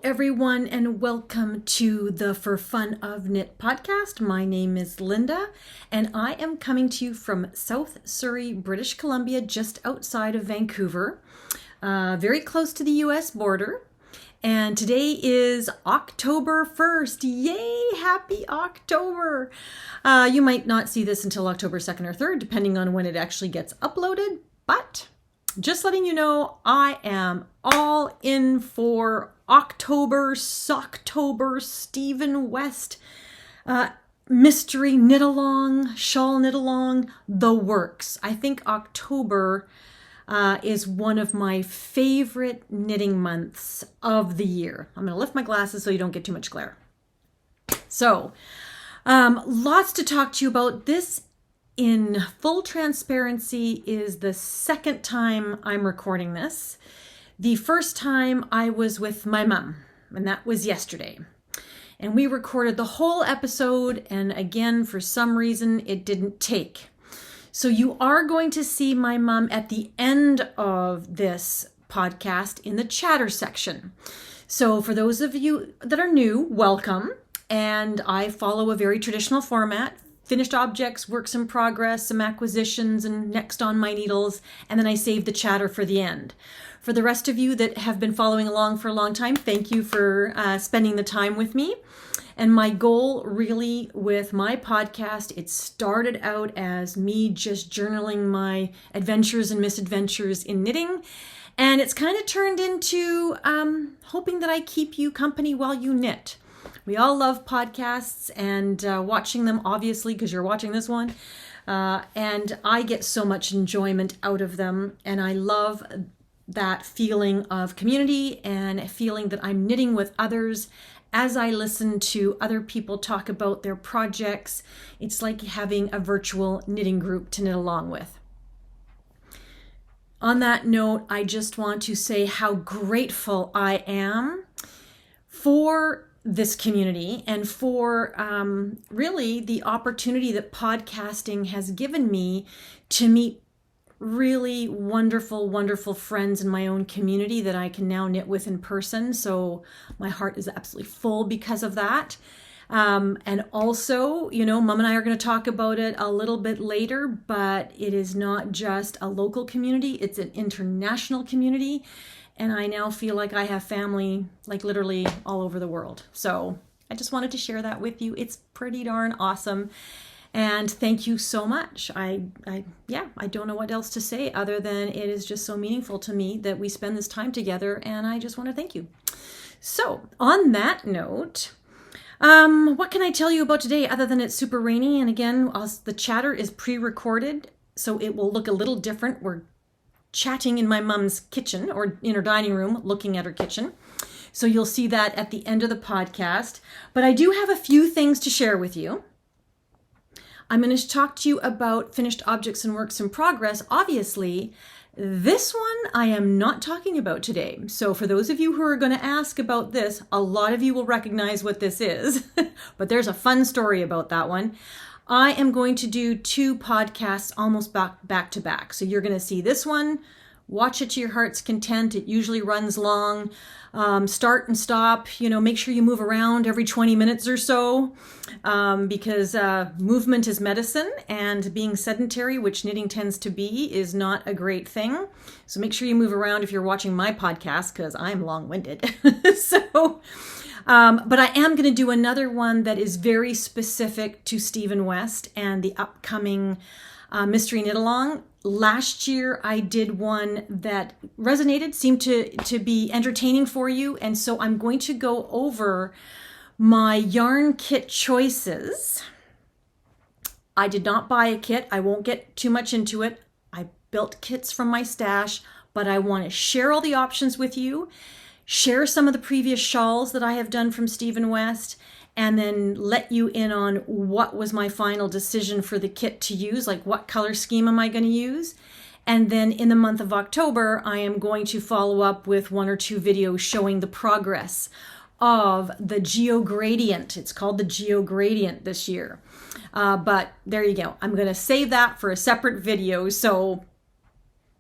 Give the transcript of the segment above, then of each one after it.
everyone, and welcome to the For Fun of Knit podcast. My name is Linda, and I am coming to you from South Surrey, British Columbia, just outside of Vancouver, very close to the US border. And today is October 1st. Yay! Happy October! You might not see this until October 2nd or 3rd, depending on when it actually gets uploaded, but just letting you know, I am all in for October Stephen West mystery knit along, shawl knit along, the works. I think October is one of my favorite knitting months of the year. I'm going to lift my glasses so you don't get too much glare. So, lots to talk to you about. This, in full transparency, is the second time I'm recording this. The first time I was with my mom, and that was yesterday. And we recorded the whole episode, and again, for some reason, it didn't take. So you are going to see my mom at the end of this podcast in the chatter section. So for those of you that are new, welcome. And I follow a very traditional format: finished objects, works in progress, some acquisitions, and next on my needles. And then I save the chatter for the end. For the rest of you that have been following along for a long time, thank you for spending the time with me. And my goal really with my podcast, it started out as me just journaling my adventures and misadventures in knitting. And it's kind of turned into hoping that I keep you company while you knit. We all love podcasts and watching them, obviously, because you're watching this one. And I get so much enjoyment out of them. And I love that feeling of community and feeling that I'm knitting with others as I listen to other people talk about their projects. It's like having a virtual knitting group to knit along with. On that note, I just want to say how grateful I am for this community and for really the opportunity that podcasting has given me to meet really wonderful friends in my own community that I can now knit with in person. So my heart is absolutely full because of that. And also, you know, Mom and I are going to talk about it a little bit later, but it is not just a local community, it's an international community. And I now feel like I have family like literally all over the world. So I just wanted to share that with you. It's pretty darn awesome. And thank you so much. I don't know what else to say other than it is just so meaningful to me that we spend this time together, and I just want to thank you. So on that note, what can I tell you about today other than it's super rainy? And again, the chatter is pre-recorded, so it will look a little different. We're chatting in my mom's kitchen or in her dining room, looking at her kitchen. So you'll see that at the end of the podcast. But I do have a few things to share with you. I'm going to talk to you about finished objects and works in progress. Obviously, this one I am not talking about today. So for those of you who are going to ask about this, a lot of you will recognize what this is, but there's a fun story about that one. I am going to do two podcasts almost back to back. So you're going to see this one, watch it to your heart's content. It usually runs long. Start and stop, make sure you move around every 20 minutes or so, because movement is medicine, and being sedentary, which knitting tends to be, is not a great thing. So make sure you move around if you're watching my podcast, because I'm long-winded. But I am going to do another one that is very specific to Stephen West and the upcoming mystery knit along. Last year I did one that resonated, seemed to be entertaining for you, and so I'm going to go over my yarn kit choices. I did not buy a kit. I won't get too much into it. I built kits from my stash, but I want to share all the options with you, share some of the previous shawls that I have done from Stephen West, and then let you in on what was my final decision for the kit to use, like what color scheme am I going to use. And then in the month of October, I am going to follow up with one or two videos showing the progress of the Geo Gradient. It's called the Geo Gradient this year. But there you go. I'm going to save that for a separate video. So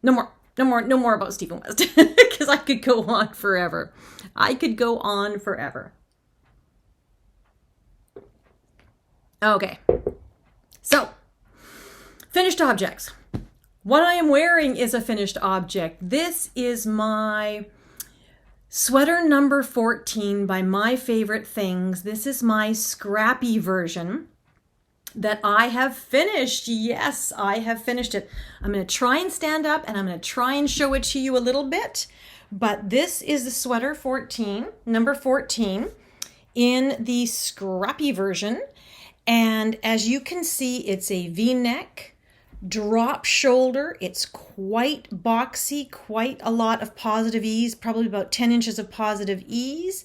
no more. no more about Stephen West, because I could go on forever. I could go on forever. Okay, so finished objects. What I am wearing is a finished object. This is my Sweater number 14 by My Favorite Things. This is my scrappy version that I have finished. Yes, I have finished it. I'm going to try and stand up and I'm going to try and show it to you a little bit. But this is the Sweater 14, number 14, in the scrappy version. And as you can see, it's a V-neck, drop shoulder. It's quite boxy, quite a lot of positive ease, probably about 10 inches of positive ease.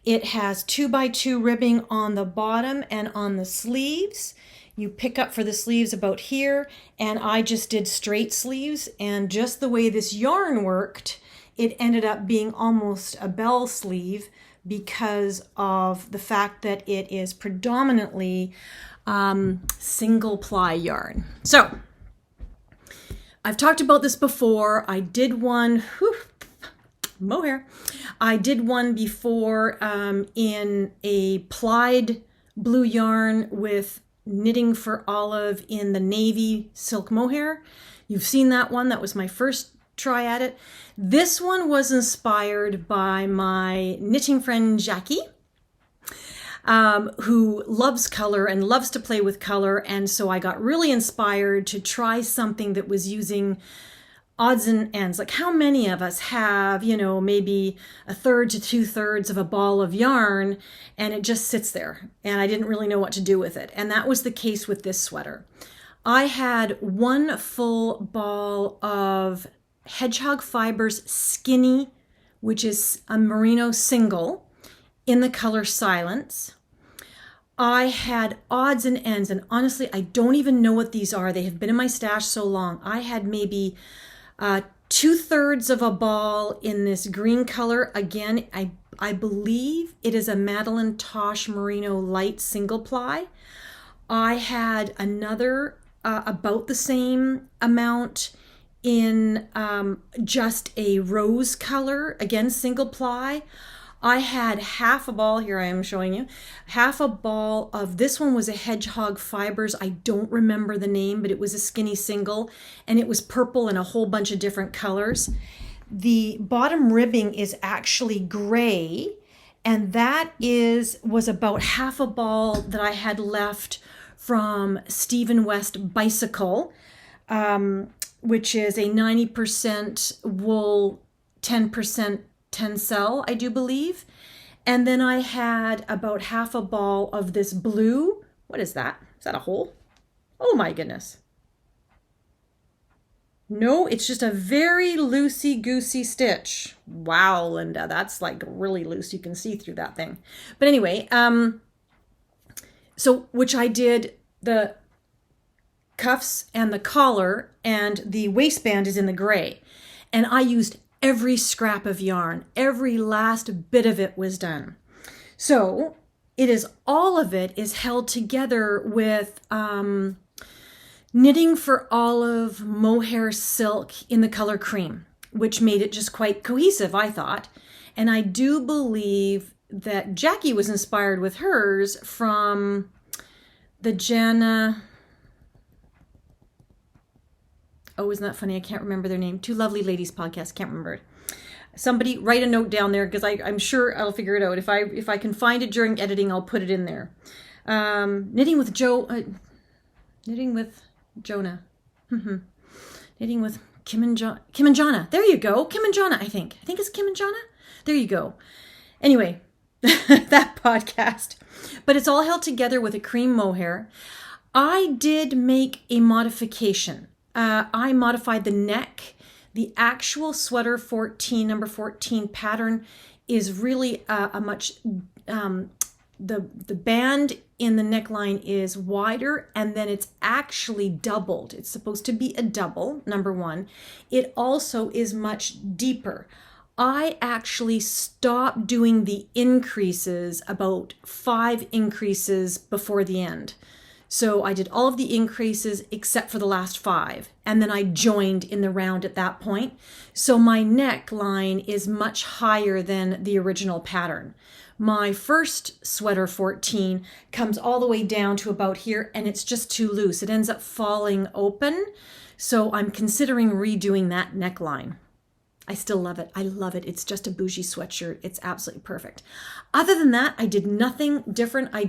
It has 2x2 ribbing on the bottom and on the sleeves. You pick up for the sleeves about here, and I just did straight sleeves, and just the way this yarn worked, it ended up being almost a bell sleeve because of the fact that it is predominantly single ply yarn. So I've talked about this before. I did one, mohair. I did one before in a plied blue yarn with Knitting for Olive in the navy silk mohair. You've seen that one. That was my first try at it. This one was inspired by my knitting friend Jackie, who loves color and loves to play with color. And so I got really inspired to try something that was using odds and ends. Like, how many of us have, maybe 1/3 to 2/3 of a ball of yarn and it just sits there and I didn't really know what to do with it. And that was the case with this sweater. I had one full ball of Hedgehog Fibers Skinny, which is a merino single in the color Silence. I had odds and ends, and honestly, I don't even know what these are. They have been in my stash so long. I had maybe 2/3 of a ball in this green color. Again, I believe it is a Madeline Tosh Merino Light single ply. I had another about the same amount in just a rose color, again, single ply. I had half a ball, here I am showing you, half a ball of, this one was a Hedgehog Fibers. I don't remember the name, but it was a skinny single, and it was purple and a whole bunch of different colors. The bottom ribbing is actually gray, and that was about half a ball that I had left from Stephen West Bicycle, which is a 90% wool, 10% tencel, I do believe. And then I had about half a ball of this blue. What is that? Is that a hole? Oh my goodness. No, it's just a very loosey-goosey stitch. Wow, Linda, that's like really loose. You can see through that thing. But anyway, so which I did the cuffs and the collar, and the waistband is in the gray. And I used every scrap of yarn. Every last bit of it was done. So all of it is held together with Knitting for Olive mohair silk in the color cream, which made it just quite cohesive, I thought. And I do believe that Jackie was inspired with hers from the Jana... Oh, isn't that funny? I can't remember their name. Two Lovely Ladies podcast. Can't remember it. Somebody write a note down there, because I'm sure I'll figure it out. If I can find it during editing, I'll put it in there. Knitting with Jonah. Knitting with Kim and Jonna. There you go. Kim and Jonna, I think. I think it's Kim and Jonna. There you go. Anyway, that podcast. But it's all held together with a cream mohair. I did make a modification. I modified the neck. The actual Sweater 14, number 14 pattern is really a much, the band in the neckline is wider, and then it's actually doubled. It's supposed to be a double, number one. It also is much deeper. I actually stopped doing the increases about 5 increases before the end. So I did all of the increases except for the last 5. And then I joined in the round at that point. So my neckline is much higher than the original pattern. My first Sweater 14 comes all the way down to about here, and it's just too loose. It ends up falling open. So I'm considering redoing that neckline. I still love it. I love it. It's just a bougie sweatshirt. It's absolutely perfect. Other than that, I did nothing different. I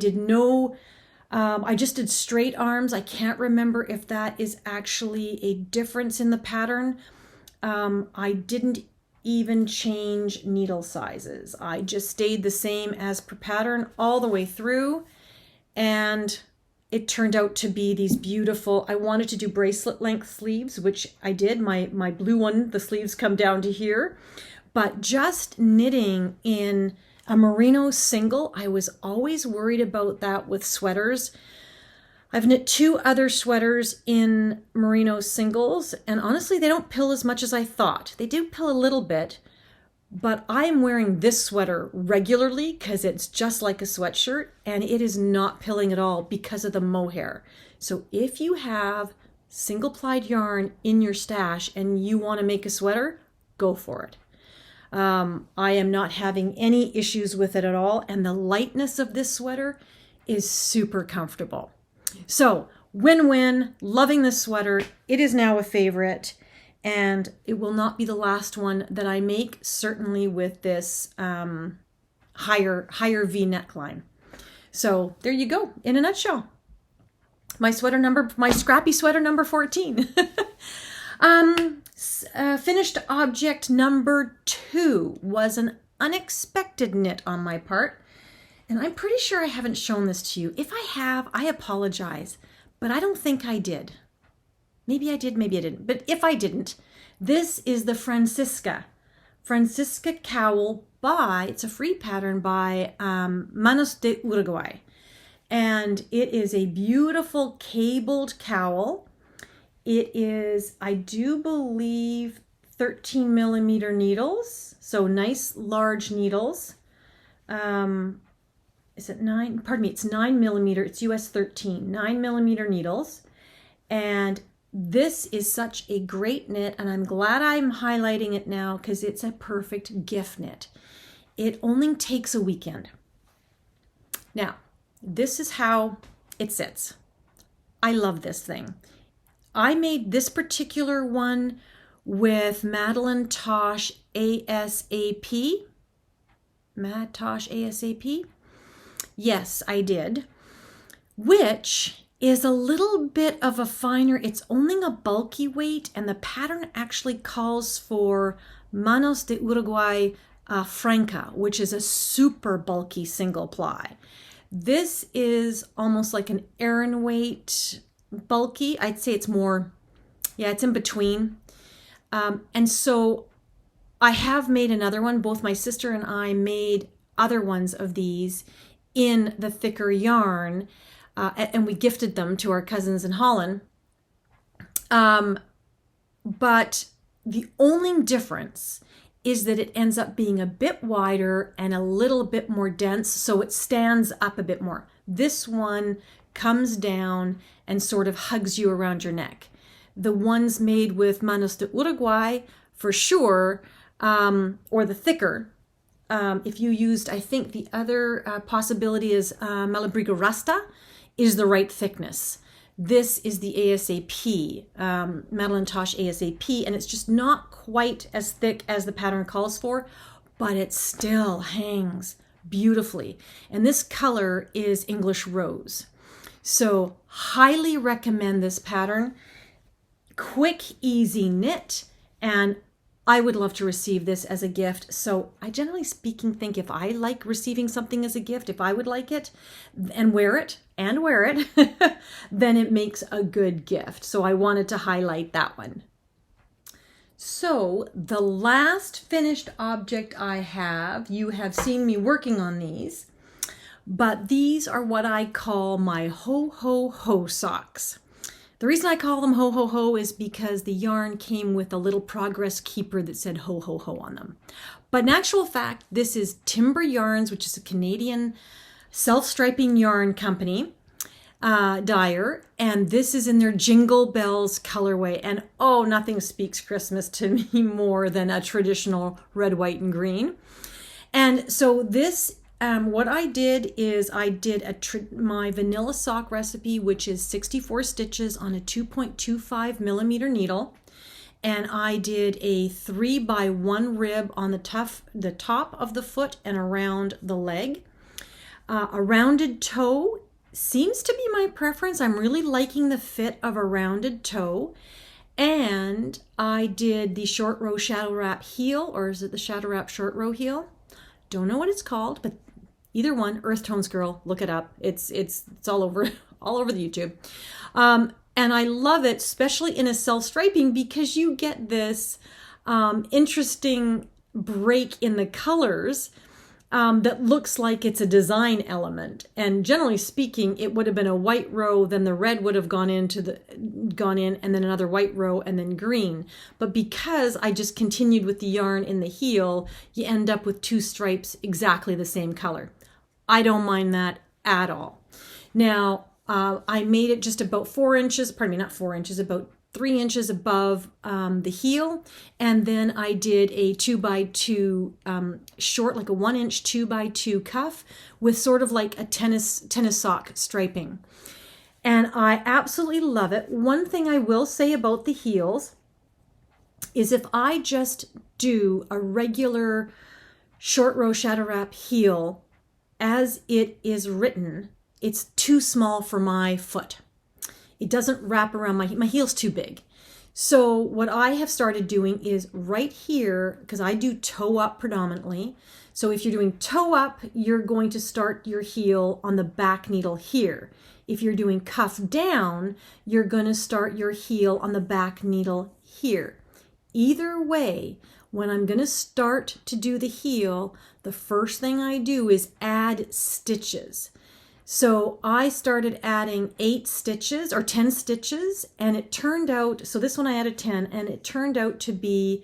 just did straight arms. I can't remember if that is actually a difference in the pattern. I didn't even change needle sizes. I just stayed the same as per pattern all the way through, and it turned out to be these beautiful, I wanted to do bracelet length sleeves, which I did. My blue one, the sleeves come down to here, but just knitting in a merino single, I was always worried about that with sweaters. I've knit 2 other sweaters in merino singles, and honestly, they don't pill as much as I thought. They do pill a little bit, but I am wearing this sweater regularly because it's just like a sweatshirt, and it is not pilling at all because of the mohair. So if you have single-plied yarn in your stash and you want to make a sweater, go for it. I am not having any issues with it at all, and the lightness of this sweater is super comfortable. So win-win, loving this sweater. It is now a favorite, and it will not be the last one that I make, certainly with this higher V neckline. So there you go, in a nutshell. My scrappy sweater number 14. Finished object number 2 was an unexpected knit on my part. And I'm pretty sure I haven't shown this to you. If I have, I apologize, but I don't think I did. Maybe I did, maybe I didn't. But if I didn't, this is the Francisca Cowl it's a free pattern by Manos de Uruguay. And it is a beautiful cabled cowl. It is, I do believe, 13 millimeter needles. So nice large needles. Is it 9? Pardon me, it's 9 millimeter. It's US 13, 9 millimeter needles. And this is such a great knit, and I'm glad I'm highlighting it now because it's a perfect gift knit. It only takes a weekend. Now, this is how it sits. I love this thing. I made this particular one with Madeline Tosh ASAP. Mad Tosh ASAP. Yes, I did. Which is a little bit of a finer, it's only a bulky weight, and the pattern actually calls for Manos de Uruguay Franca, which is a super bulky single ply. This is almost like an Aran weight bulky. I'd say it's more, yeah, it's in between. And so I have made another one. Both my sister and I made other ones of these in the thicker yarn, and we gifted them to our cousins in Holland. But the only difference is that it ends up being a bit wider and a little bit more dense, so it stands up a bit more. This one comes down and sort of hugs you around your neck. The ones made with Manos de Uruguay, for sure, or the thicker, if you used, I think the other possibility is Malabriga Rasta, is the right thickness. This is the ASAP, Madeline Tosh ASAP, and it's just not quite as thick as the pattern calls for, but it still hangs beautifully. And this color is English Rose. So highly recommend this pattern. Quick, easy knit, and I would love to receive this as a gift. So I generally speaking think if I like receiving something as a gift, if I would like it and wear it, then it makes a good gift. So I wanted to highlight that one. So the last finished object I have, you have seen me working on these, but these are what I call my ho ho ho socks. The reason I call them ho ho ho is because the yarn came with a little progress keeper that said ho ho ho on them. But in actual fact, this is Timber Yarns, which is a Canadian self-striping yarn company. dyer, and this is in their Jingle Bells colorway. And oh, nothing speaks Christmas to me more than a traditional red, white, and green. And so this, what I did is I did my vanilla sock recipe, which is 64 stitches on a 2.25 millimeter needle. And I did a 3x1 rib on the top of the foot and around the leg. A rounded toe seems to be my preference. I'm really liking the fit of a rounded toe. And I did the short row shadow wrap heel, or is it the shadow wrap short row heel? Don't know what it's called, but either one, Earth Tones Girl, look it up. It's all over all over the YouTube. And I love it, especially in a self-striping, because you get this interesting break in the colors that looks like it's a design element. And generally speaking, it would have been a white row, then the red would have gone in, and then another white row, and then green. But because I just continued with the yarn in the heel, you end up with two stripes exactly the same color. I don't mind that at all. Now, I made it just about 4 inches, pardon me, not 4 inches, about 3 inches above the heel. And then I did a 2x2 short, like a 1 inch 2x2 cuff with sort of like a tennis sock striping. And I absolutely love it. One thing I will say about the heels is if I just do a regular short row shadow wrap heel as it is written, it's too small for my foot. It doesn't wrap around my heel's too big. So what I have started doing is right here, because I do toe up predominantly. So if you're doing toe up, you're going to start your heel on the back needle here. If you're doing cuff down, you're going to start your heel on the back needle here. Either way, when I'm going to start to do the heel, the first thing I do is add stitches. So I started adding 8 stitches or 10 stitches, and it turned out, so this one I added 10, and it turned out to be,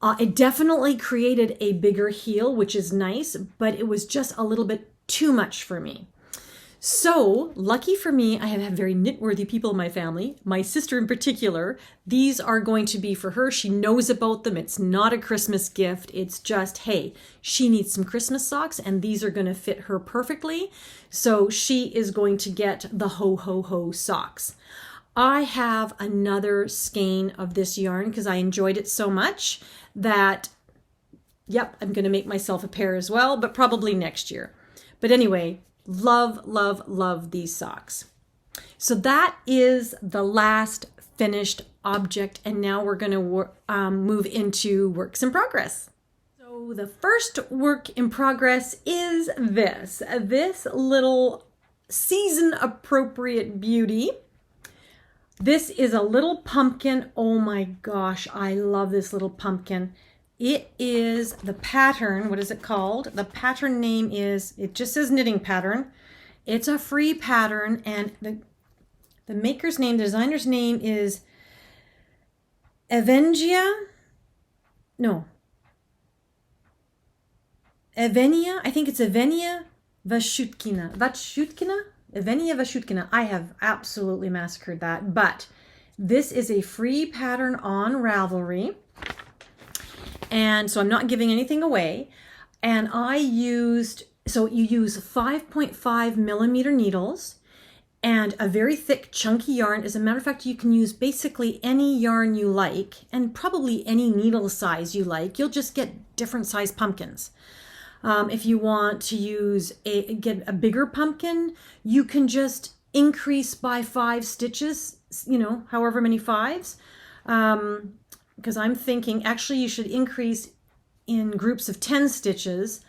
it definitely created a bigger heel, which is nice, but it was just a little bit too much for me. So lucky for me, I have very knit-worthy people in my family. My sister in particular, these are going to be for her. She knows about them. It's not a Christmas gift. It's just, hey, she needs some Christmas socks, and these are going to fit her perfectly. So she is going to get the ho ho ho socks. I have another skein of this yarn because I enjoyed it so much that, yep, I'm going to make myself a pair as well, but probably next year. But anyway, love, love, love these socks. So that is the last finished object, and now we're going to move into works in progress. So the first work in progress is this little season appropriate beauty. This is a little pumpkin. Oh my gosh, I love this little pumpkin. It is the pattern, what is it called? The pattern name is, it just says knitting pattern. It's a free pattern, and the maker's name, the designer's name is Evenia, I think it's Evenia Vashutkina. Evenia Vashutkina. I have absolutely massacred that, but this is a free pattern on Ravelry. And so I'm not giving anything away. And I used, so you use 5.5 millimeter needles and a very thick chunky yarn. As a matter of fact, you can use basically any yarn you like and probably any needle size you like. You'll just get different size pumpkins. If you want to get a bigger pumpkin, you can just increase by 5 stitches, however many 5s. Because I'm thinking actually you should increase in groups of 10 stitches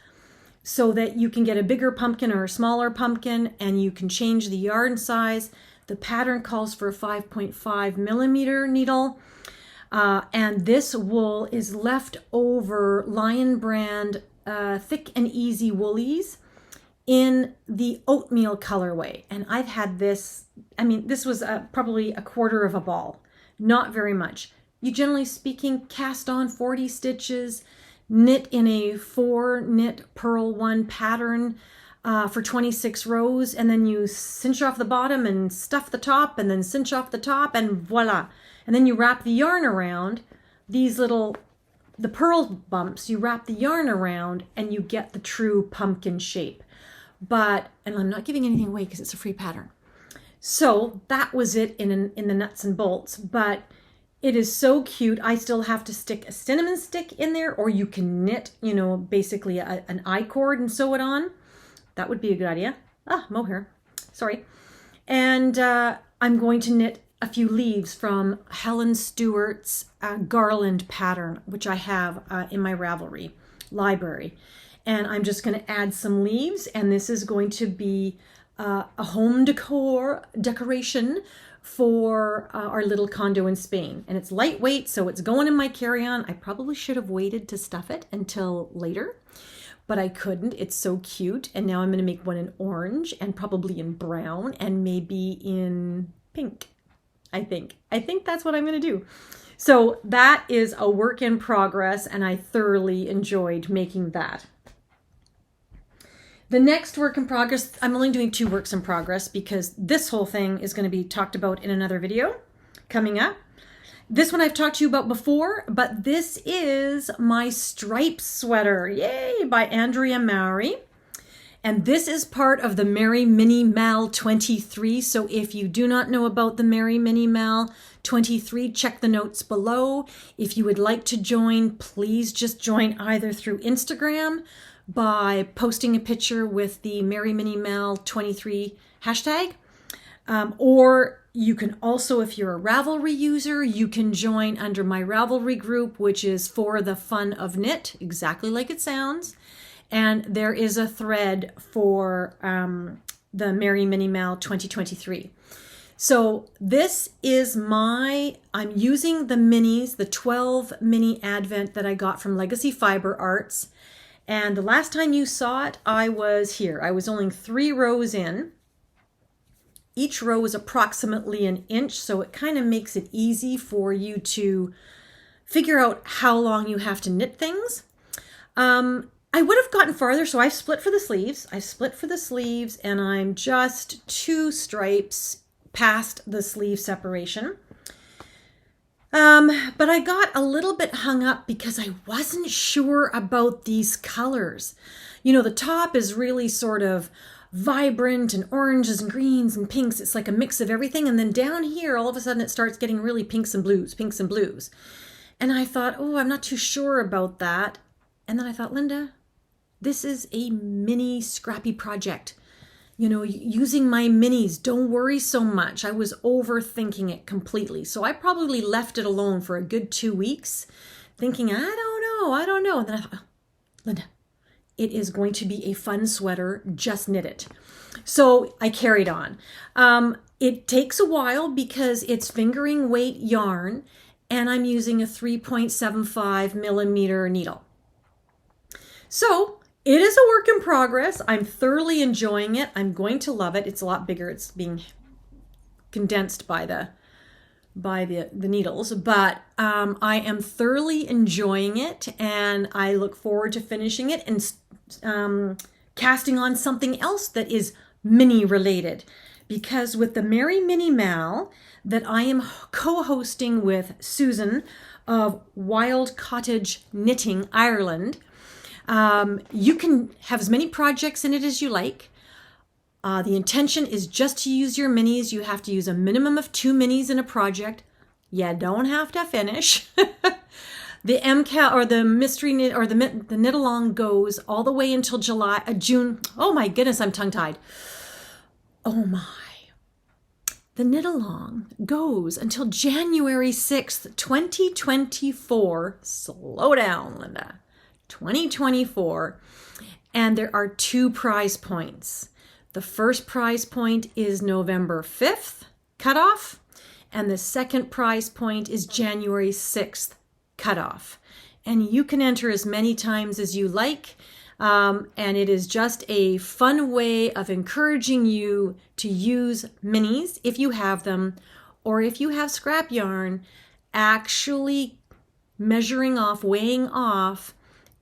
so that you can get a bigger pumpkin or a smaller pumpkin, and you can change the yarn size. The pattern calls for a 5.5 millimeter needle, and this wool is leftover Lion Brand Thick and Easy Woolies in the oatmeal colorway. And I've had this, this was probably a quarter of a ball, not very much. You generally speaking cast on 40 stitches, knit in a 4 knit purl 1 pattern. for 26 rows, and then you cinch off the bottom and stuff the top, and then cinch off the top, and voila. And then you wrap the yarn around these little, the purl bumps, you wrap the yarn around and you get the true pumpkin shape. But, and I'm not giving anything away because it's a free pattern. So that was it in the nuts and bolts, but it is so cute. I still have to stick a cinnamon stick in there, or you can knit, you know, basically an I-cord and sew it on. That would be a good idea. Ah, mohair, sorry. And I'm going to knit a few leaves from Helen Stewart's garland pattern, which I have in my Ravelry library. And I'm just going to add some leaves, and this is going to be a home decoration for our little condo in Spain. And it's lightweight, so it's going in my carry-on. I probably should have waited to stuff it until later, but I couldn't. It's so cute. And now I'm going to make one in orange and probably in brown and maybe in pink, I think. I think that's what I'm going to do. So that is a work in progress, and I thoroughly enjoyed making that. The next work in progress, I'm only doing 2 works in progress because this whole thing is going to be talked about in another video coming up. This one I've talked to you about before, but this is my striped sweater, yay, by Andrea Mowry. And this is part of the MERRIMINIMAL 23. So if you do not know about the MERRIMINIMAL 23, check the notes below. If you would like to join, please just join either through Instagram by posting a picture with the MERRIMINIMAL 23 hashtag. Or you can also, if you're a Ravelry user, you can join under my Ravelry group, which is For the Fun of Knit, exactly like it sounds. And there is a thread for the MERRIMINIMAL 2023. So this is I'm using the minis, the 12 mini advent that I got from Legacy Fiber Arts. And the last time you saw it, I was here. I was only 3 rows in. Each row is approximately an inch, so it kind of makes it easy for you to figure out how long you have to knit things. I would have gotten farther, so I've split for the sleeves. And I'm just 2 stripes past the sleeve separation. But I got a little bit hung up because I wasn't sure about these colors. You know, the top is really sort of vibrant and oranges and greens and pinks. It's like a mix of everything. And then down here, all of a sudden it starts getting really pinks and blues. And I thought, oh, I'm not too sure about that. And then I thought, Linda, this is a mini scrappy project. You know, using my minis, don't worry so much. I was overthinking it completely. So I probably left it alone for a good 2 weeks thinking, I don't know. And then I thought, oh, Linda, it is going to be a fun sweater, just knit it. So I carried on. It takes a while because it's fingering weight yarn and I'm using a 3.75 millimeter needle. So it is a work in progress. I'm thoroughly enjoying it. I'm going to love it. It's a lot bigger. It's being condensed by the needles, but I am thoroughly enjoying it, and I look forward to finishing it and casting on something else that is mini related. Because with the MERRIMINIMAL that I am co-hosting with Susan of Wild Cottage Knitting Ireland, you can have as many projects in it as you like. The intention is just to use your minis. You have to use a minimum of 2 minis in a project. You don't have to finish. The MCAL or the mystery knit or the knit along goes all the way until June. Oh my goodness, I'm tongue tied. Oh my. The knit along goes until January 6th, 2024. Slow down, Linda. 2024. And there are 2 prize points. The first prize point is November 5th cutoff, and the second prize point is January 6th cutoff. And you can enter as many times as you like, and it is just a fun way of encouraging you to use minis if you have them, or if you have scrap yarn, actually measuring off, weighing off,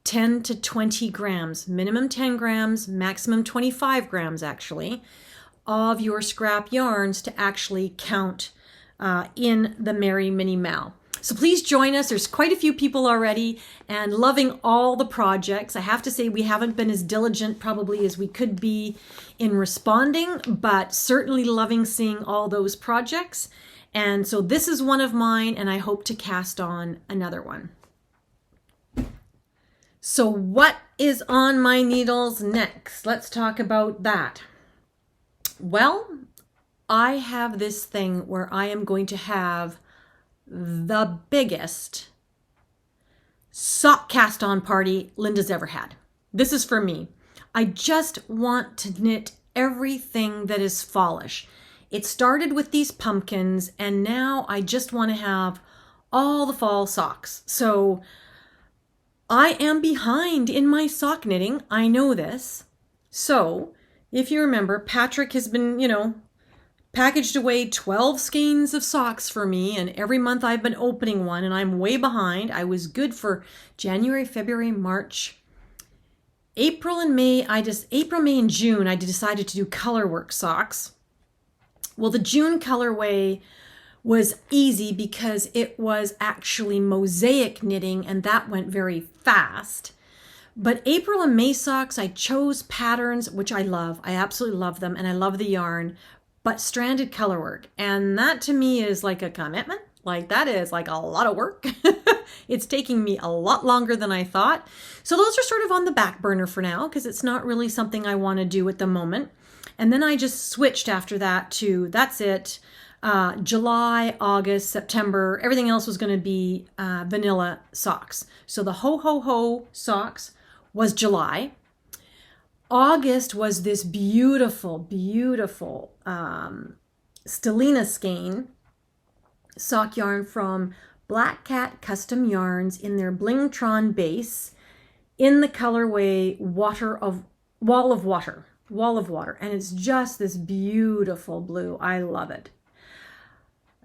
10 to 20 grams, minimum 10 grams, maximum 25 grams actually, of your scrap yarns to actually count in the MERRIMINIMAL. So please join us. There's quite a few people already and loving all the projects. I have to say we haven't been as diligent probably as we could be in responding, but certainly loving seeing all those projects. And so this is one of mine, and I hope to cast on another one. So what is on my needles next? Let's talk about that. Well, I have this thing where I am going to have the biggest sock cast on party Linda's ever had. This is for me. I just want to knit everything that is fallish. It started with these pumpkins, and now I just want to have all the fall socks. So I am behind in my sock knitting. I know this. So if you remember, Patrick has been, packaged away 12 skeins of socks for me, and every month I've been opening one, and I'm way behind. I was good for January, February, March, April, May, and June, I decided to do colorwork socks. Well, the June colorway was easy because it was actually mosaic knitting, and that went very fast. But April and May socks, I chose patterns, which I love. I absolutely love them, and I love the yarn, but stranded colorwork. And that to me is like a commitment. Like that is like a lot of work. It's taking me a lot longer than I thought. So those are sort of on the back burner for now because it's not really something I want to do at the moment. And then I just switched after that to, that's it, July, August, September. Everything else was going to be vanilla socks. So the Ho Ho Ho socks was July. August was this beautiful, beautiful Stellina skein sock yarn from Black Cat Custom Yarns in their Blingtron base in the colorway Wall of Water. And it's just this beautiful blue. I love it.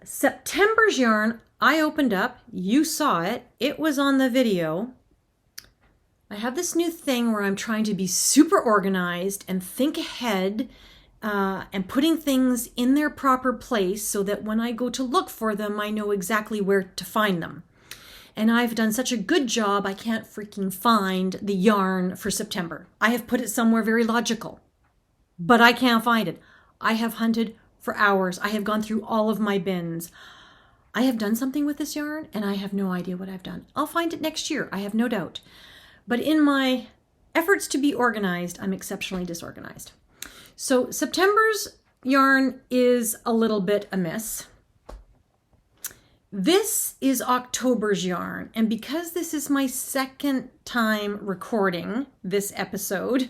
September's yarn, I opened up. You saw it. It was on the video. I have this new thing where I'm trying to be super organized and think ahead and putting things in their proper place so that when I go to look for them, I know exactly where to find them. And I've done such a good job, I can't freaking find the yarn for September. I have put it somewhere very logical, but I can't find it. I have hunted for hours. I have gone through all of my bins. I have done something with this yarn and I have no idea what I've done. I'll find it next year, I have no doubt. But in my efforts to be organized, I'm exceptionally disorganized. So September's yarn is a little bit amiss. This is October's yarn, and because this is my second time recording this episode,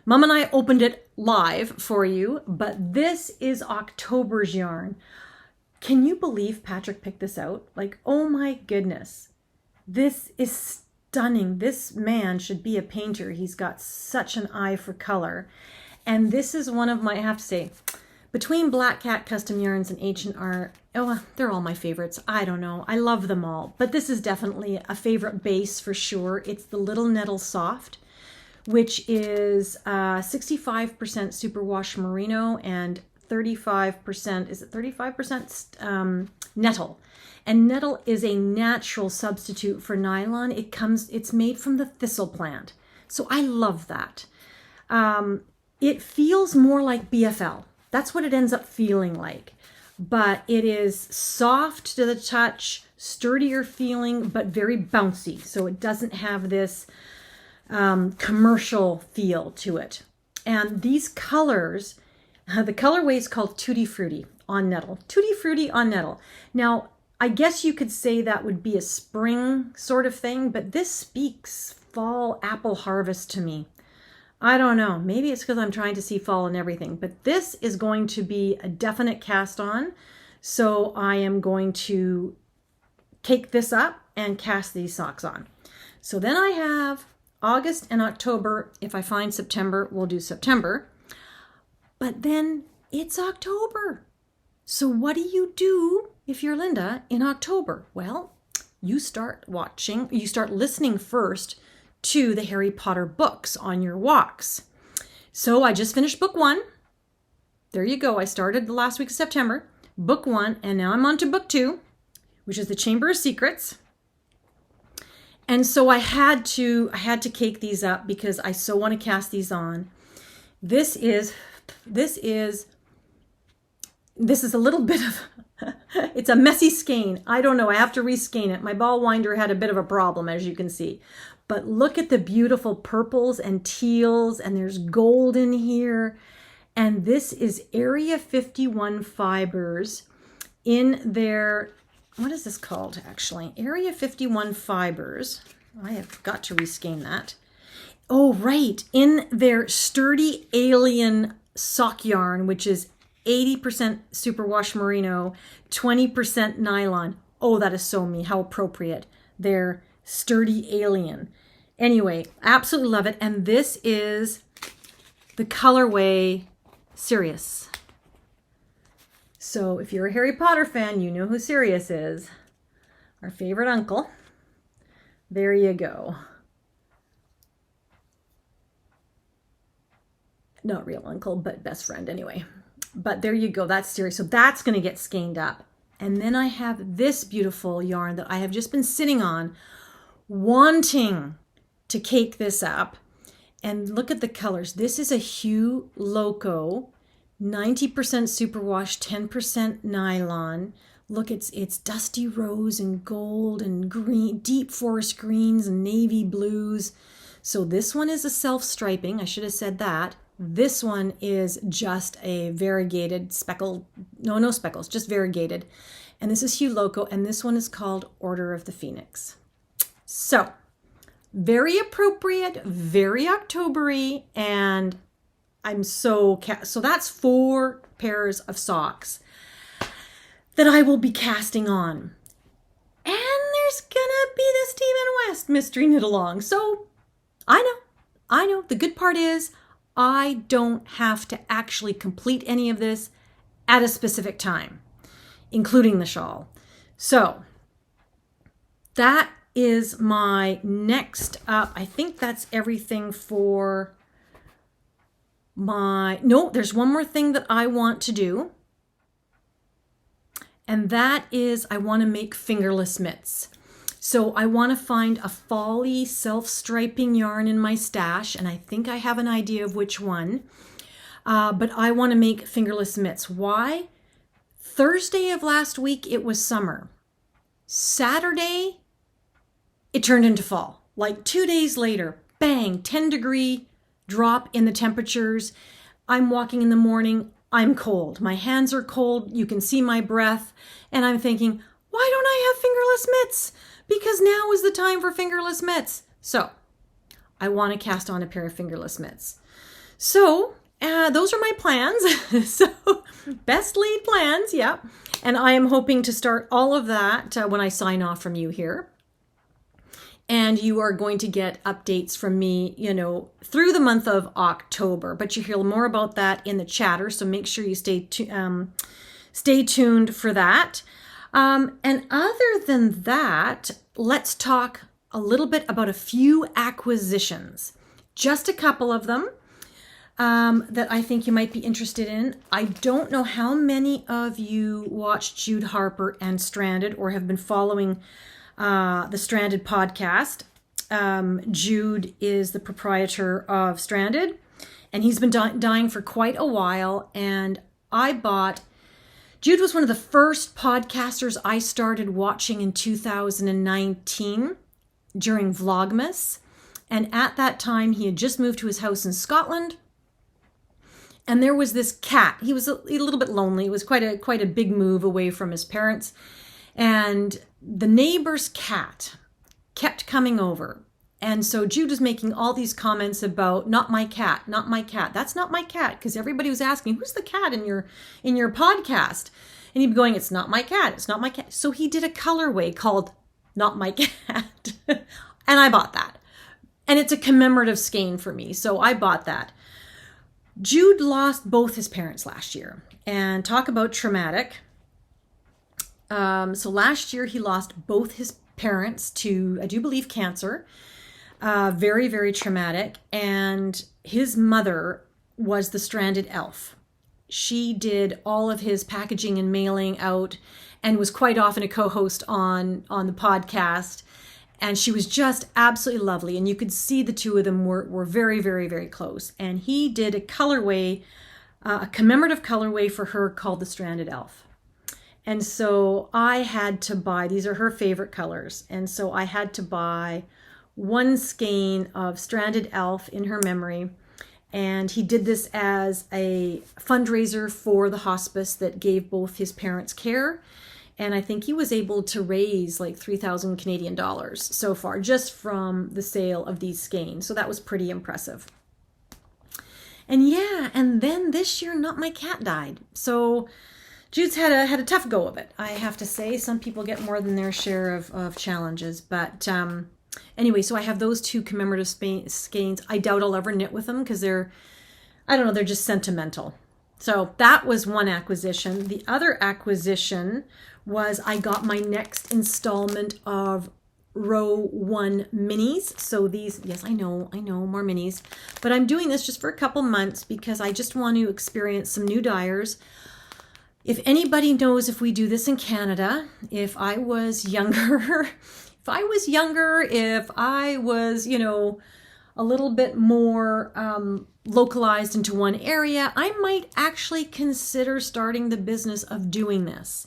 Mom and I opened it live for you, but this is October's yarn. Can you believe Patrick picked this out? Like, oh my goodness, this is stunning. This man should be a painter. He's got such an eye for color. And this is one of my, I have to say, between Black Cat Custom Yarns and H&R, oh, they're all my favorites. I don't know. I love them all. But this is definitely a favorite base for sure. It's the Little Nettle Soft, which is 65% superwash merino and 35%, is it 35% nettle? And nettle is a natural substitute for nylon. It's made from the thistle plant. So I love that. It feels more like BFL. That's what it ends up feeling like. But it is soft to the touch, sturdier feeling, but very bouncy. So it doesn't have this commercial feel to it. And these colors, the colorway is called Tutti Frutti on Nettle. Tutti Frutti on Nettle. Now, I guess you could say that would be a spring sort of thing, but this speaks fall apple harvest to me. I don't know. Maybe it's because I'm trying to see fall and everything, but this is going to be a definite cast on. So I am going to take this up and cast these socks on. So then I have August and October. If I find September, we'll do September. But then it's October. So what do you do if you're Linda in October? Well, you start listening first to the Harry Potter books on your walks. So I just finished book 1. There you go. I started the last week of September, book 1, and now I'm on to book 2, which is the Chamber of Secrets. And so I had to cake these up because I so want to cast these on. This is a little bit of, it's a messy skein. I don't know. I have to reskein it. My ball winder had a bit of a problem, as you can see. But look at the beautiful purples and teals, and there's gold in here. And this is Area 51 fibers in their, what is this called actually? Area 51 fibers. I have got to reskein that. Oh, right. In their Sturdy Alien sock yarn, which is 80% superwash merino, 20% nylon. Oh, that is so me. How appropriate. Their Sturdy Alien. Anyway, absolutely love it. And this is the colorway Sirius. So if you're a Harry Potter fan, you know who Sirius is. Our favorite uncle. There you go. Not real uncle, but best friend anyway. But there you go. That's Sirius. So that's going to get skeined up. And then I have this beautiful yarn that I have just been sitting on, wanting to cake this up. And look at the colors. This is a Hue Loco, 90% superwash, 10% nylon. Look, it's dusty rose and gold and green, deep forest greens and navy blues. So this one is a self-striping. I should have said that. This one is just a variegated speckled, no speckles, just variegated. And this is Hue Loco, and this one is called Order of the Pheonix. So very appropriate, very October-y, and I'm so that's 4 pairs of socks that I will be casting on. And there's gonna be the Stephen West mystery knit along. So I know. The good part is I don't have to actually complete any of this at a specific time, including the shawl. So that is my next up. I think that's everything for my, no, there's one more thing that I want to do. And that is I want to make fingerless mitts. So I want to find a folly self-striping yarn in my stash, and I think I have an idea of which one. But I want to make fingerless mitts. Why? Thursday of last week, it was summer. Saturday, it turned into fall. Like 2 days later, bang, 10-degree drop in the temperatures. I'm walking in the morning, I'm cold. My hands are cold, you can see my breath, and I'm thinking, why don't I have fingerless mitts? Because now is the time for fingerless mitts. So I want to cast on a pair of fingerless mitts. So those are my plans. So best laid plans, yeah. And I am hoping to start all of that when I sign off from you here. And you are going to get updates from me, through the month of October. But you hear more about that in the chatter, so make sure you stay tuned for that. And other than that, let's talk a little bit about a few acquisitions. Just a couple of them that I think you might be interested in. I don't know how many of you watched Jude Harper and Stranded or have been following the Stranded podcast. Jude is the proprietor of Stranded, and he's been dying for quite a while. And Jude was one of the first podcasters I started watching in 2019 during Vlogmas. And at that time, he had just moved to his house in Scotland. And there was this cat. He was a little bit lonely. It was quite a big move away from his parents. And the neighbor's cat kept coming over. And so Jude was making all these comments about, not my cat, not my cat. That's not my cat. Because everybody was asking, who's the cat in your podcast? And he'd be going, it's not my cat. It's not my cat. So he did a colorway called Not My Cat. And I bought that. And it's a commemorative skein for me. So I bought that. Jude lost both his parents last year. And talk about traumatic. So last year he lost both his parents to, I do believe, cancer. Very, very traumatic. And his mother was the stranded elf. She did all of his packaging and mailing out and was quite often a co-host on the podcast. And she was just absolutely lovely. And you could see the two of them were very, very, very close. And he did a colorway, a commemorative colorway for her called the Stranded Elf. And so I had to buy, these are her favorite colors. And so I had to buy one skein of Stranded Elf in her memory. And he did this as a fundraiser for the hospice that gave both his parents care. And I think he was able to raise like 3,000 Canadian dollars so far just from the sale of these skeins. So that was pretty impressive. And yeah, and then this year, Not My Cat died. So Jude's had a tough go of it, I have to say. Some people get more than their share of challenges. But anyway, so I have those two commemorative skeins. I doubt I'll ever knit with them because they're just sentimental. So that was one acquisition. The other acquisition was I got my next installment of row 1 minis. So these, yes, I know, more minis. But I'm doing this just for a couple months because I just want to experience some new dyers. If anybody knows if we do this in Canada, if I was younger, if I was, a little bit more localized into one area, I might actually consider starting the business of doing this.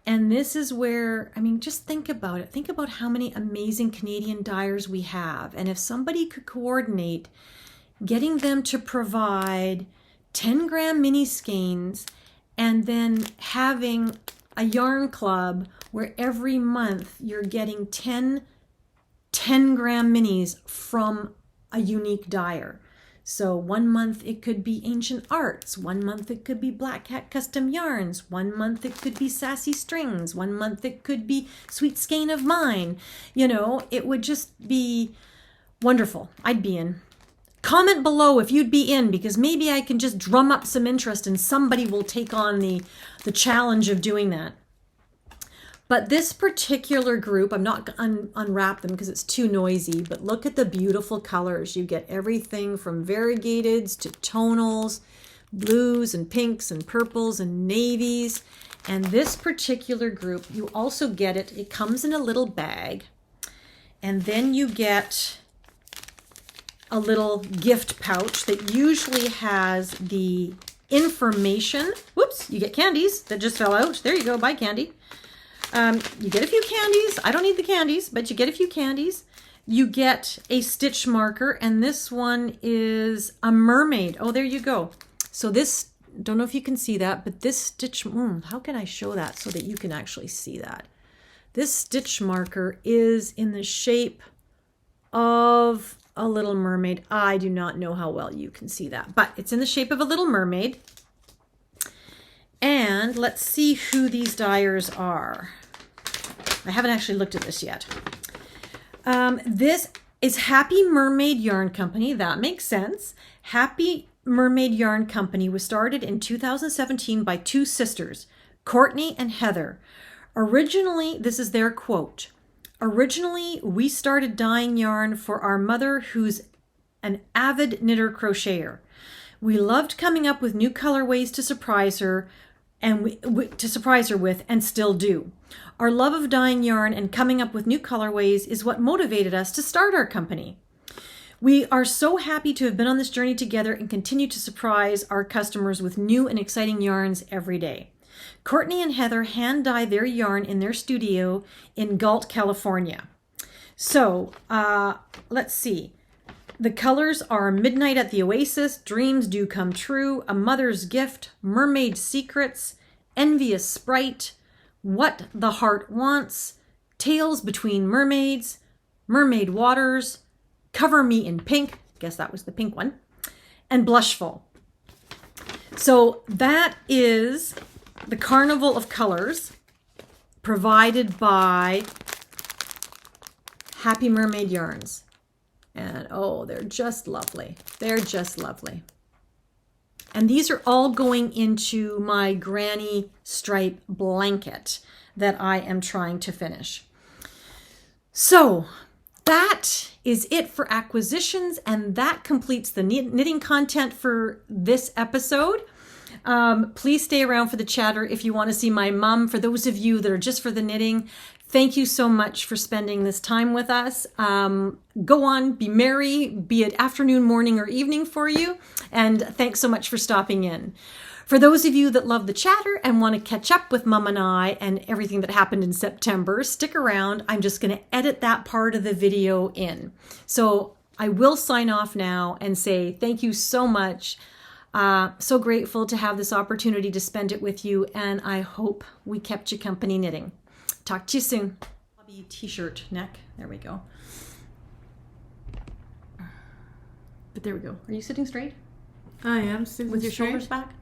And this is where, just think about it. Think about how many amazing Canadian dyers we have. And if somebody could coordinate getting them to provide 10-gram mini skeins and then having a yarn club where every month you're getting 10 10-gram minis from a unique dyer. So 1 month it could be Ancient Arts, 1 month it could be Black Cat Custom Yarns, 1 month it could be Sassy Strings, 1 month it could be Sweet Skein of Mine. It would just be wonderful. I'd be in. Comment below if you'd be in, because maybe I can just drum up some interest and somebody will take on the challenge of doing that. But this particular group, I'm not going to unwrap them because it's too noisy, but look at the beautiful colors. You get everything from variegateds to tonals, blues and pinks and purples and navies. And this particular group, you also get it. It comes in a little bag. And then you get a little gift pouch that usually has the information. Whoops, you get candies that just fell out. There you go, buy candy. You get a few candies. I don't need the candies, but you get a few candies. You get a stitch marker, and this one is a mermaid. Oh, there you go. So this, don't know if you can see that, but this stitch, how can I show that so that you can actually see that? This stitch marker is in the shape of a little mermaid. I do not know how well you can see that, but it's in the shape of a little mermaid. And let's see who these dyers are. I haven't actually looked at this yet. This is Happy Mermaid Yarn Company. That makes sense. Happy Mermaid Yarn Company was started in 2017 by two sisters, Courtney and Heather. Originally, this is their quote, "Originally, we started dyeing yarn for our mother, who's an avid knitter crocheter. We loved coming up with new colorways to surprise her, with, and still do. Our love of dyeing yarn and coming up with new colorways is what motivated us to start our company. We are so happy to have been on this journey together and continue to surprise our customers with new and exciting yarns every day." Courtney and Heather hand dye their yarn in their studio in Galt, California. So let's see. The colors are Midnight at the Oasis, Dreams Do Come True, A Mother's Gift, Mermaid Secrets, Envious Sprite, What the Heart Wants, Tales Between Mermaids, Mermaid Waters, Cover Me in Pink, guess that was the pink one, and Blushful. So that is the Carnival of Colors provided by Happy Mermaid Yarns. And oh, they're just lovely. They're just lovely. And these are all going into my granny stripe blanket that I am trying to finish. So that is it for acquisitions, and that completes the knitting content for this episode. Please stay around for the chatter if you want to see my mom. For those of you that are just for the knitting, thank you so much for spending this time with us. Go on, be merry, be it afternoon, morning, or evening for you. And thanks so much for stopping in. For those of you that love the chatter and want to catch up with Mom and I and everything that happened in September, stick around. I'm just going to edit that part of the video in. So I will sign off now and say thank you so much. So grateful to have this opportunity to spend it with you, and I hope we kept you company knitting. Talk to you soon. T-shirt neck. There we go. But there we go. Are you sitting straight? I am sitting with your straight. Shoulders back?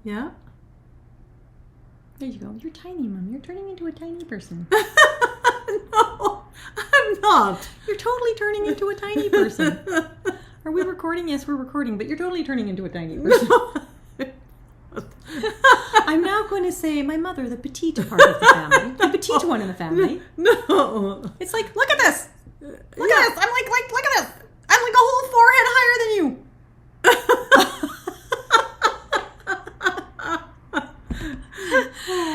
Yeah. There you go. You're tiny, Mom. You're turning into a tiny person. No, I'm not. You're totally turning into a tiny person. Are we recording? Yes, we're recording, but you're totally turning into a tiny person. No. I'm now going to say my mother, the petite part of the family. The petite one in the family. No. It's like, look at this. Look at this. I'm like, look at this. I'm like a whole forehead higher than you.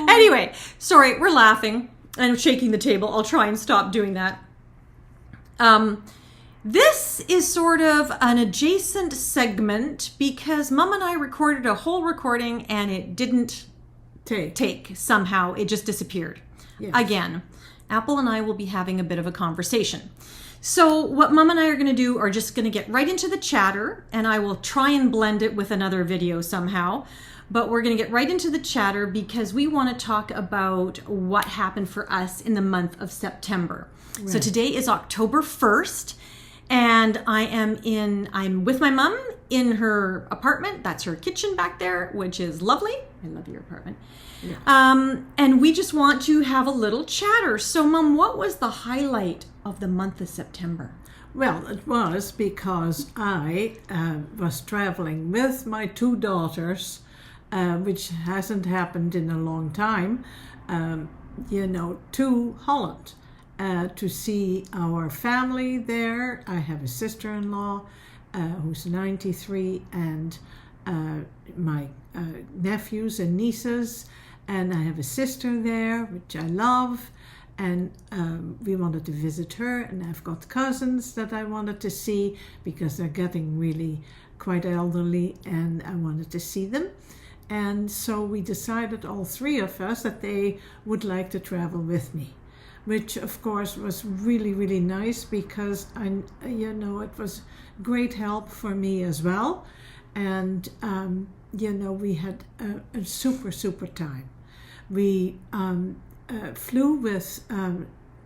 Anyway, sorry, we're laughing and shaking the table. I'll try and stop doing that. This is sort of an adjacent segment because Mom and I recorded a whole recording and it didn't take somehow. It just disappeared. Yes. Again, Apple and I will be having a bit of a conversation. So what Mom and I are going to do are just going to get right into the chatter, and I will try and blend it with another video somehow. But we're going to get right into the chatter because we want to talk about what happened for us in the month of September. Right. So today is October 1st. And I'm with my mom in her apartment. That's her kitchen back there, which is lovely. I love your apartment. Yeah. And we just want to have a little chatter. So, Mom, what was the highlight of the month of September? Well, it was because I was traveling with my two daughters, which hasn't happened in a long time, to Holland. To see our family there. I have a sister-in-law who's 93 and my nephews and nieces, and I have a sister there, which I love, and we wanted to visit her, and I've got cousins that I wanted to see because they're getting really quite elderly, and I wanted to see them. And so we decided, all three of us, that they would like to travel with me, which of course was really, really nice because it was great help for me as well. And, we had a super time. We flew with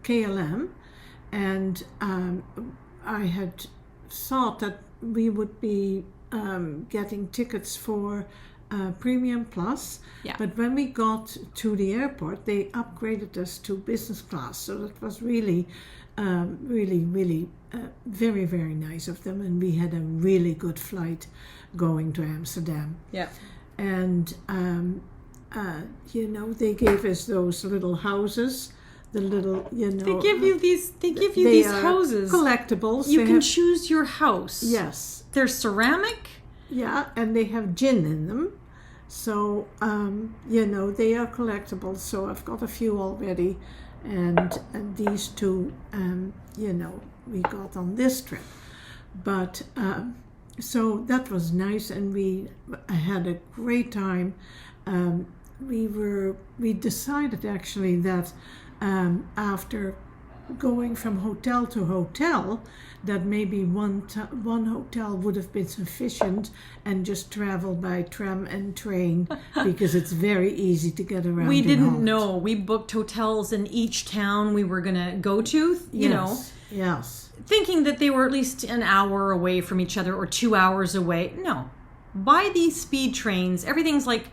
KLM, and I had thought that we would be getting tickets for Premium Plus, yeah. But when we got to the airport, they upgraded us to business class. So that was really, really very, very nice of them. And we had a really good flight going to Amsterdam. Yeah. And, they gave us those little houses. The little, They give you these houses. Collectibles. You can choose your house. Yes. They're ceramic. Yeah, and they have gin in them. So, they are collectibles. So I've got a few already. And these two, we got on this trip. But, so that was nice. And I had a great time. We decided actually that after going from hotel to hotel, that maybe one hotel would have been sufficient and just travel by tram and train because it's very easy to get around. We didn't know. We booked hotels in each town we were going to go to, you know. Yes. Thinking that they were at least an hour away from each other or 2 hours away. No. By these speed trains, everything's like,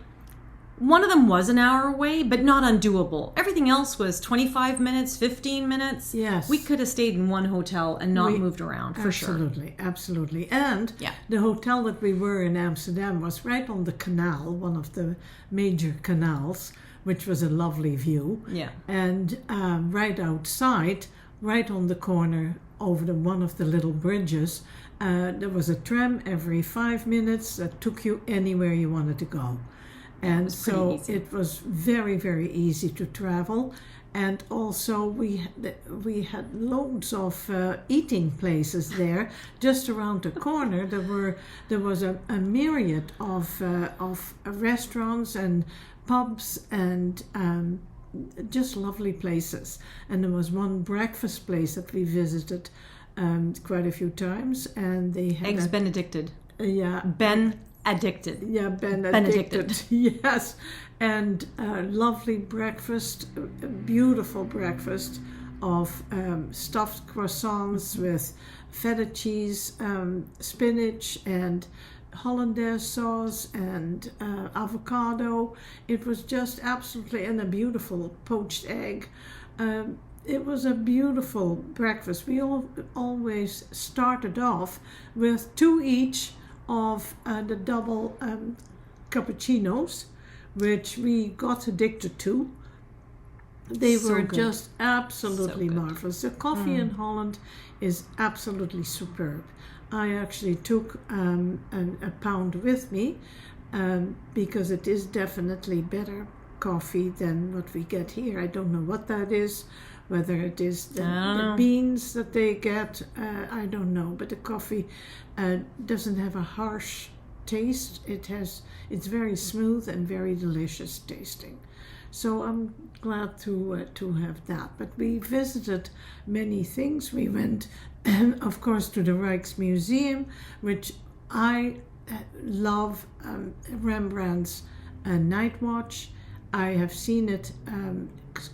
one of them was an hour away, but not undoable. Everything else was 25 minutes, 15 minutes. Yes. We could have stayed in one hotel and not moved around, for sure. Absolutely. And the hotel that we were in Amsterdam was right on the canal, one of the major canals, which was a lovely view. Yeah. And right outside, right on the corner over one of the little bridges. There was a tram every 5 minutes that took you anywhere you wanted to go. And so it was very, very easy to travel. And also we had loads of eating places there. Just around the corner, there was a myriad of restaurants and pubs and just lovely places. And there was one breakfast place that we visited quite a few times, and they had Eggs Benedicted. Yeah. Addicted. Yeah, Benedicted. Yes. And lovely breakfast, a beautiful breakfast of stuffed croissants with feta cheese, spinach, and hollandaise sauce, and avocado. It was just absolutely, and a beautiful poached egg. It was a beautiful breakfast. We always started off with 2 each of the double cappuccinos, which we got addicted to. They were just absolutely marvelous. The coffee in Holland is absolutely superb. I actually took a pound with me because it is definitely better coffee than what we get here. I don't know what that is, whether it is the beans that they get, I don't know, but the coffee doesn't have a harsh taste. It's very smooth and very delicious tasting. So I'm glad to have that. But we visited many things. We went, of course, to the Rijksmuseum, which I love Rembrandt's Night Watch. I have seen it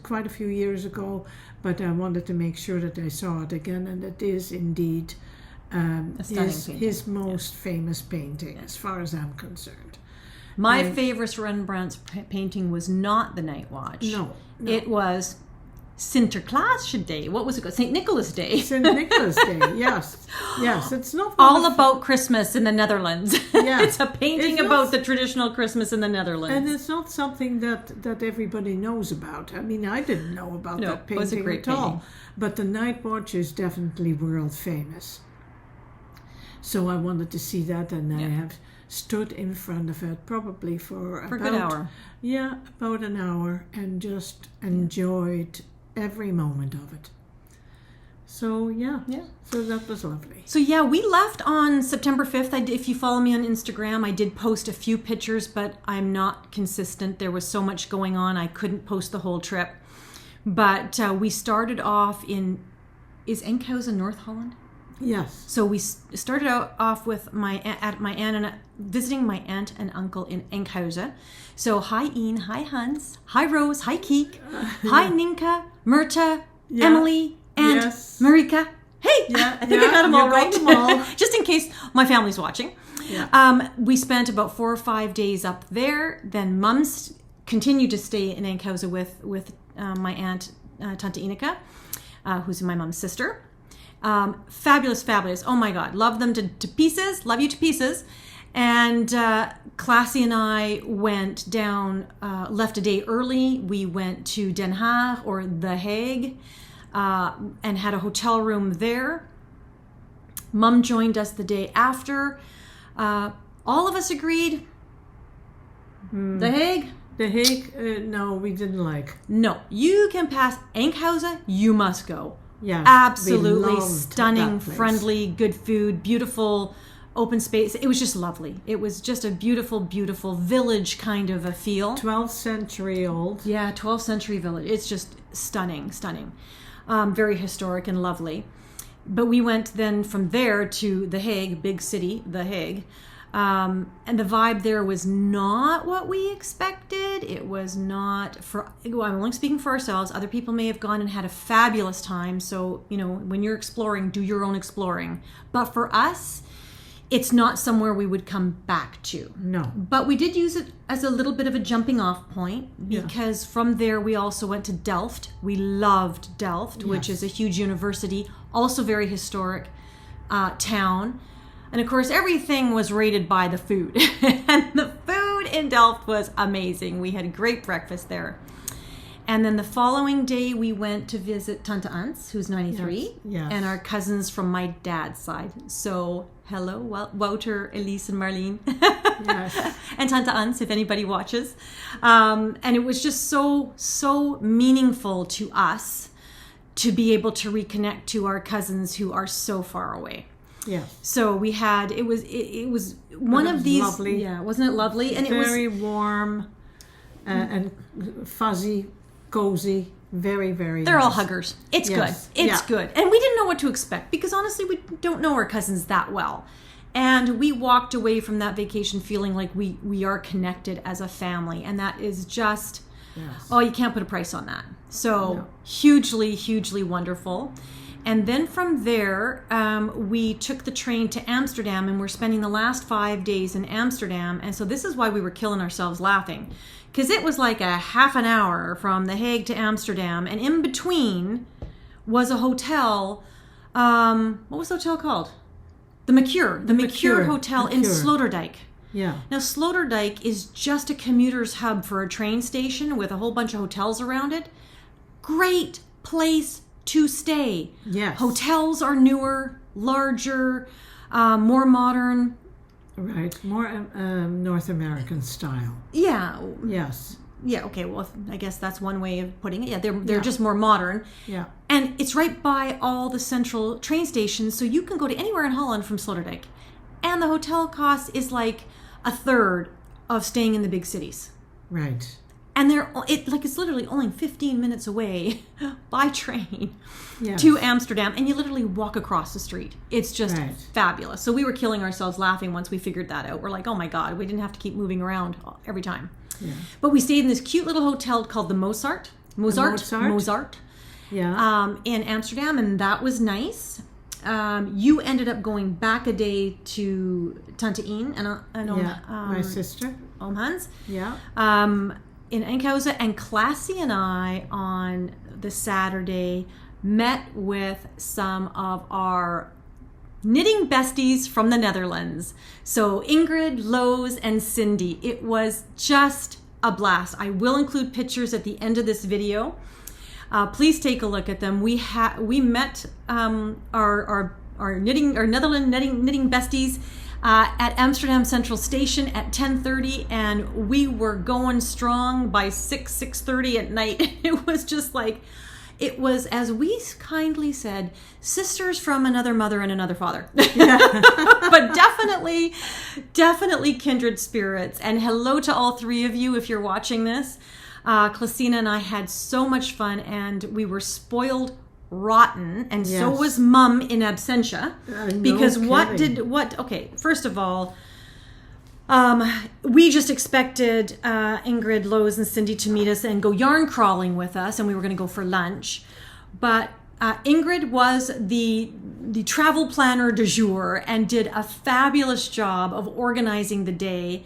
quite a few years ago, but I wanted to make sure that I saw it again, and it is indeed his most famous painting, as far as I'm concerned. My favorite Rembrandt's painting was not the Night Watch. No. It was Sinterklaas Day. What was it called? St. Nicholas Day. St. Nicholas Day, yes. Yes, it's not all about Christmas in the Netherlands. Yeah. It's a painting about the traditional Christmas in the Netherlands. And it's not something that everybody knows about. I mean, I didn't know about that painting it was a great painting. All. But the Night Watch is definitely world famous. So I wanted to see that, and I have stood in front of it probably for about a good hour. Yeah, about an hour, and just enjoyed every moment of it. So so that was lovely. So we left on September 5th. If you follow me on Instagram, I did post a few pictures, but I'm not consistent. There was so much going on, I couldn't post the whole trip. But we started off is Enkhuizen North Holland? Yes. So we started off with visiting my aunt and uncle in Enkhuizen. So hi Ian, hi Hans, hi Rose, hi Keek, hi Ninka, Myrta, Emily, and Marika. Hey, I think I got them all right. Just in case my family's watching. Yeah. We spent about 4 or 5 days up there. Then Mums continued to stay in Enkhuizen with my aunt, Tante Ineke, who's my mom's sister. Fabulous. Oh my God. Love them to pieces. Love you to pieces. And Classy and I went down, left a day early. We went to Den Haag or The Hague and had a hotel room there. Mum joined us the day after. All of us agreed. The Hague? The Hague, no, we didn't like. No. You can pass Enkhuizen, you must go. Yes, absolutely stunning, friendly, good food, beautiful open space. It was just lovely. It was just a beautiful, beautiful village kind of a feel. 12th century old. Yeah, 12th century village. It's just stunning. Very historic and lovely. But we went then from there to The Hague, big city, The Hague. And the vibe there was not what we expected. It was not I'm only speaking for ourselves. Other people may have gone and had a fabulous time. So, when you're exploring, do your own exploring. But for us, it's not somewhere we would come back to. No. But we did use it as a little bit of a jumping off point because from there we also went to Delft. We loved Delft, which is a huge university, also very historic town. And of course, everything was rated by the food. And the food in Delft was amazing. We had a great breakfast there. And then the following day, we went to visit Tante Ans, who's 93, Yes. and our cousins from my dad's side. So, hello, Wouter, Elise, and Marlene. Yes. And Tante Ans, if anybody watches. And it was just so meaningful to us to be able to reconnect to our cousins who are so far away. Yeah. So we had, it was one of these. Lovely. Yeah, wasn't it lovely? And very it was warm and fuzzy, cozy, very, very They're all nice. huggers. It's Yes. good. It's good. And we didn't know what to expect because honestly, we don't know our cousins that well. And we walked away from that vacation feeling like we are connected as a family. And that is just, Yes. you can't put a price on that. So No. hugely wonderful. And then from there, we took the train to Amsterdam, and we're spending the last 5 days in Amsterdam. And so this is why we were killing ourselves laughing, because it was like a half an hour from The Hague to Amsterdam, and in between was a hotel. What was the hotel called? The Mercure Hotel in Mercure. Sloterdijk. Yeah. Now, Sloterdijk is just a commuter's hub for a train station with a whole bunch of hotels around it. Great place to stay. Yes. Hotels are newer, larger, more modern. Right. More North American style. Yeah. Yes. Yeah, okay, well, I guess that's one way of putting it. Yeah, they're just more modern. Yeah. And it's right by all the central train stations, so you can go to anywhere in Holland from Sloterdijk. And the hotel cost is like a third of staying in the big cities. Right. And it's literally only 15 minutes away by train Yes. to Amsterdam, and you literally walk across the street. It's just Right. fabulous. So we were killing ourselves laughing once we figured that out. We're like, oh my God, we didn't have to keep moving around every time. Yeah. But we stayed in this cute little hotel called the Mozart. Yeah. In Amsterdam, and that was nice. You ended up going back a day to Tante Een and My sister. Oom Hans. Yeah. In Enkhuizen, and Classy and I on the Saturday met with some of our knitting besties from the Netherlands. So Ingrid, Lowe's, and Cindy. It was just a blast. I will include pictures at the end of this video. Please take a look at them. We met our Netherlands knitting besties at Amsterdam Central Station at 10:30, and we were going strong by 6:30 at night. It was just like, it was, as we kindly said, sisters from another mother and another father. But definitely kindred spirits. And hello to all three of you if you're watching this. Clasina and I had so much fun, and we were spoiled rotten, and so Yes. was Mum in absentia. No Because kidding. okay, first of all, we just expected Ingrid, Lowe's, and Cindy to meet us and go yarn crawling with us, and we were going to go for lunch. But Ingrid was the travel planner du jour and did a fabulous job of organizing the day,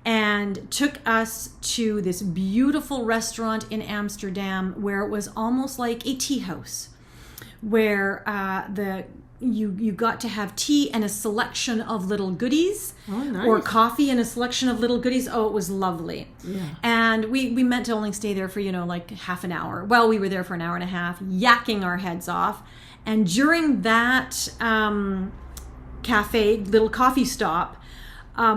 and took us to this beautiful restaurant in Amsterdam where it was almost like a tea house, where you got to have tea and a selection of little goodies. Oh, nice. Or coffee and a selection of little goodies. Oh, it was lovely. Yeah. And we meant to only stay there for, like half an hour. Well, we were there for an hour and a half, yakking our heads off. And during that little coffee stop,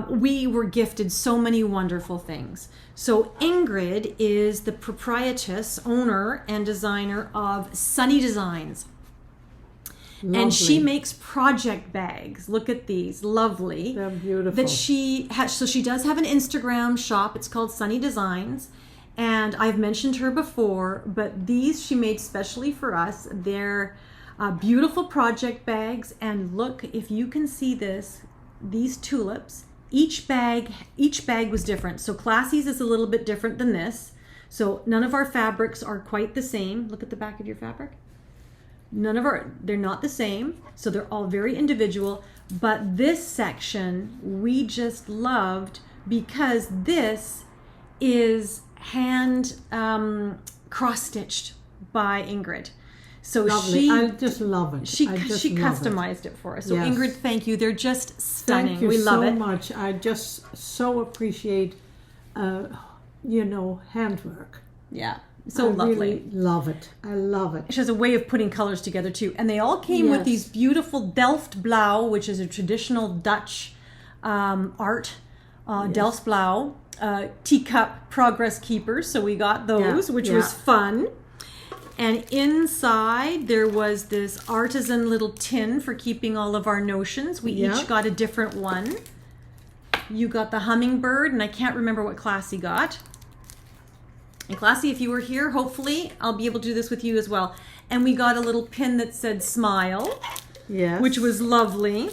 we were gifted so many wonderful things. So Ingrid is the proprietress, owner, and designer of Sunny Designs. Lovely. And she makes project bags. Look at these, lovely. They're beautiful. That she has. So she does have an Instagram shop. It's called Sunny Designs, and I've mentioned her before. But these she made specially for us. They're beautiful project bags. And look, if you can see this, these tulips. Each bag was different. So Classy's is a little bit different than this. So none of our fabrics are quite the same. Look at the back of your fabric. They're not the same, so they're all very individual, but this section we just loved because this is hand cross-stitched by Ingrid. So Lovely. I just love it. She love customized it for us. So Yes. Ingrid, thank you. They're just stunning. Thank you We love so it. much. I just so appreciate, handwork. Yeah. So lovely. Really love it. I love it. She has a way of putting colors together too. And they all came with these beautiful Delft blauw, which is a traditional Dutch art. Delft blauw. Teacup progress keepers. So we got those, which was fun. And inside there was this artisan little tin for keeping all of our notions. We each got a different one. You got the hummingbird, and I can't remember what Classy got. And Classy, if you were here, hopefully I'll be able to do this with you as well. And we got a little pin that said smile, which was lovely.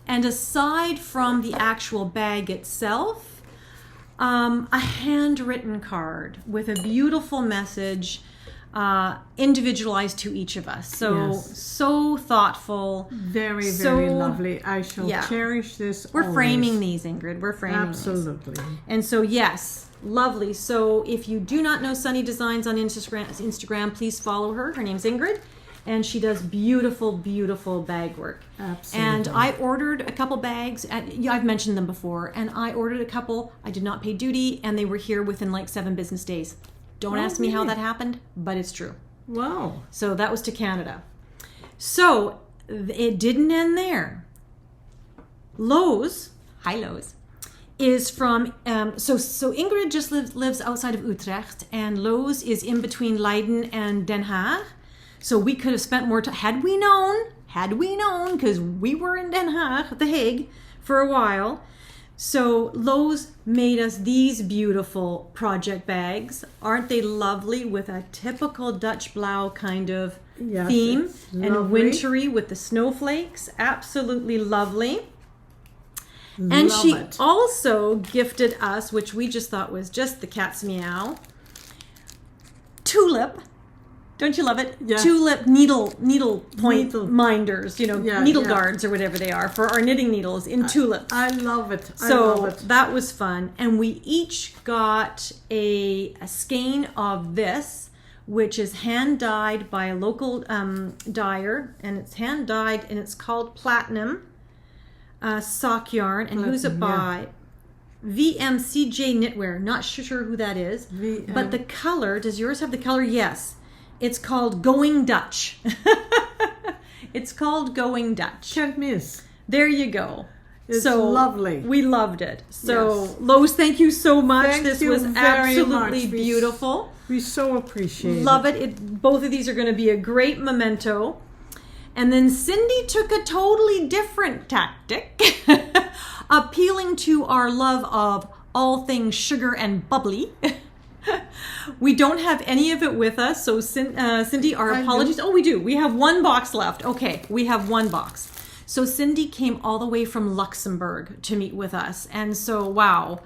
And aside from the actual bag itself, a handwritten card with a beautiful message, individualized to each of us. So, so thoughtful. Very, very lovely. I shall cherish this. We're framing these, Ingrid. We're framing these. Absolutely. And so, yes, lovely. So if you do not know Sunny Designs on Instagram, please follow her. Her name's Ingrid. And she does beautiful, beautiful bag work. Absolutely. And I ordered a couple bags. I've mentioned them before. And I ordered a couple. I did not pay duty. And they were here within like 7 business days. Don't ask me how that happened, but it's true. Wow. So that was to Canada. So it didn't end there. Lowe's, hi Lowe's, is from, so Ingrid just lives outside of Utrecht, and Lowe's is in between Leiden and Den Haag. So we could have spent more time, had we known, because we were in Den Haag, The Hague, for a while. So Lowe's made us these beautiful project bags. Aren't they lovely, with a typical Dutch blauw kind of theme, and wintry with the snowflakes? Absolutely lovely. And she also gifted us, which we just thought was just the cat's meow, tulip. Don't you love it? Yeah. Tulip needle point minders, needle guards or whatever they are for our knitting needles in tulips. I love it. So that was fun. And we each got a skein of this, which is hand dyed by a local dyer, and it's hand dyed, and it's called Platinum sock yarn. And who's it by? VMCJ Knitwear. Not sure who that is. But the color, does yours have the color? Yes. It's called Going Dutch. It's called Going Dutch. Can't miss. There you go. It's lovely. We loved it. So, Lowe's, thank you so much. This was absolutely beautiful. We so appreciate it. Love it. Both of these are going to be a great memento. And then Cindy took a totally different tactic, appealing to our love of all things sugar and bubbly. We don't have any of it with us, so Cindy, our apologies. Oh, we do. We have 1 box left. Okay, we have 1 box. So Cindy came all the way from Luxembourg to meet with us, and so wow,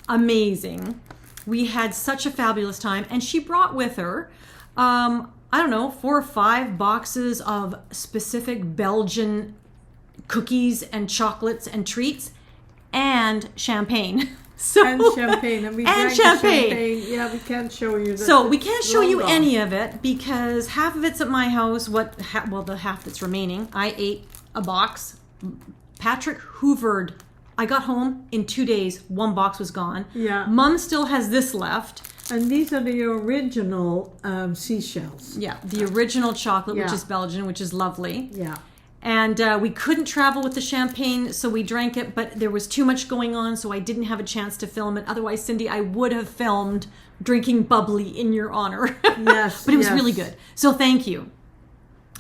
amazing. We had such a fabulous time, and she brought with her, I don't know, 4 or 5 boxes of specific Belgian cookies and chocolates and treats, and champagne. And champagne. And we drank champagne. Yeah, we can't show you that. So we can't show you any of it because half of it's at my house. The half that's remaining. I ate a box. Patrick hoovered. I got home in 2 days. 1 box was gone. Yeah. Mom still has this left. And these are the original seashells. Yeah, the original chocolate, which is Belgian, which is lovely. Yeah. And we couldn't travel with the champagne, so we drank it, but there was too much going on, so I didn't have a chance to film it. Otherwise, Cindy, I would have filmed drinking bubbly in your honor. Yes. But it was really good. So thank you.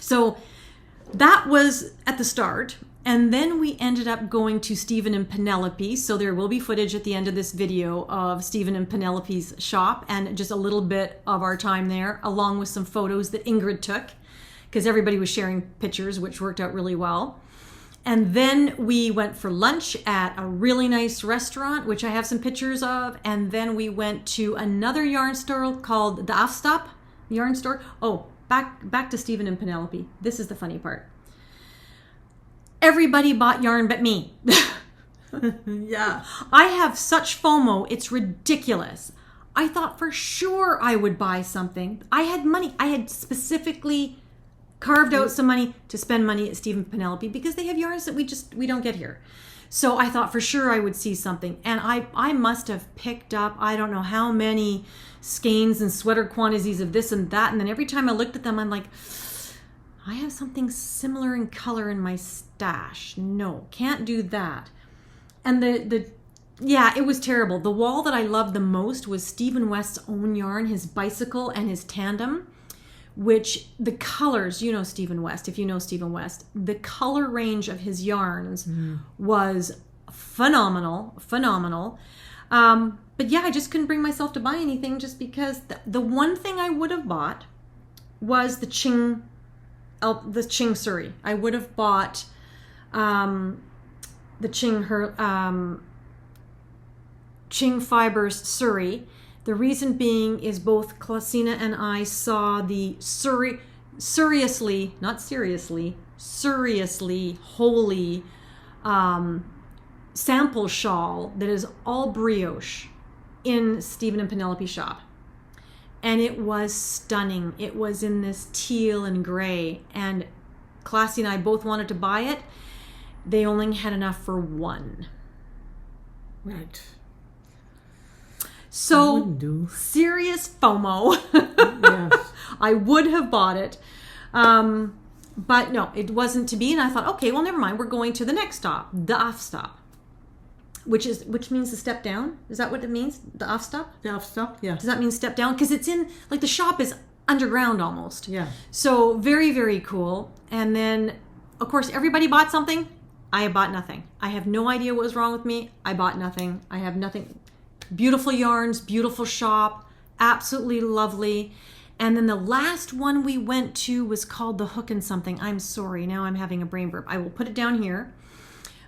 So that was at the start. And then we ended up going to Stephen and Penelope. So there will be footage at the end of this video of Stephen and Penelope's shop and just a little bit of our time there, along with some photos that Ingrid took, because everybody was sharing pictures, which worked out really well. And then we went for lunch at a really nice restaurant, which I have some pictures of. And then we went to another yarn store called the Afstap yarn store. Oh, back to Stephen and Penelope. This is the funny part. Everybody bought yarn but me. Yeah. I have such FOMO. It's ridiculous. I thought for sure I would buy something. I had money. I had specifically carved out some money to spend money at Stephen Penelope because they have yarns that we don't get here. So I thought for sure I would see something. And I must have picked up, I don't know how many skeins and sweater quantities of this and that. And then every time I looked at them, I'm like, I have something similar in color in my stash. No, can't do that. And yeah, it was terrible. The wall that I loved the most was Stephen West's own yarn, his bicycle and his tandem, which the colors, you know Stephen West, if you know Stephen West, the color range of his yarns was phenomenal. But yeah, I just couldn't bring myself to buy anything just because the one thing I would have bought was the Ching Suri. I would have bought the Ching Fibers Suri. The reason being is both Klasina and I saw the seriously holy sample shawl that is all brioche in Stephen and Penelope's shop. And it was stunning. It was in this teal and gray. And Classy and I both wanted to buy it. They only had enough for one. Right. So, serious FOMO. Yes. I would have bought it. But no, it wasn't to be. And I thought, okay, well, never mind. We're going to the next stop, the off stop. Which means the step down? Is that what it means? The off stop? The off stop, yeah. Does that mean step down? Because it's in, like, the shop is underground almost. Yeah. So very, very cool. And then, of course, everybody bought something. I bought nothing. I have no idea what was wrong with me. I bought nothing. I have nothing. Beautiful yarns, beautiful shop, absolutely lovely. And then the last one we went to was called the Hook and Something. I'm sorry, now I'm having a brain burp. I will put it down here.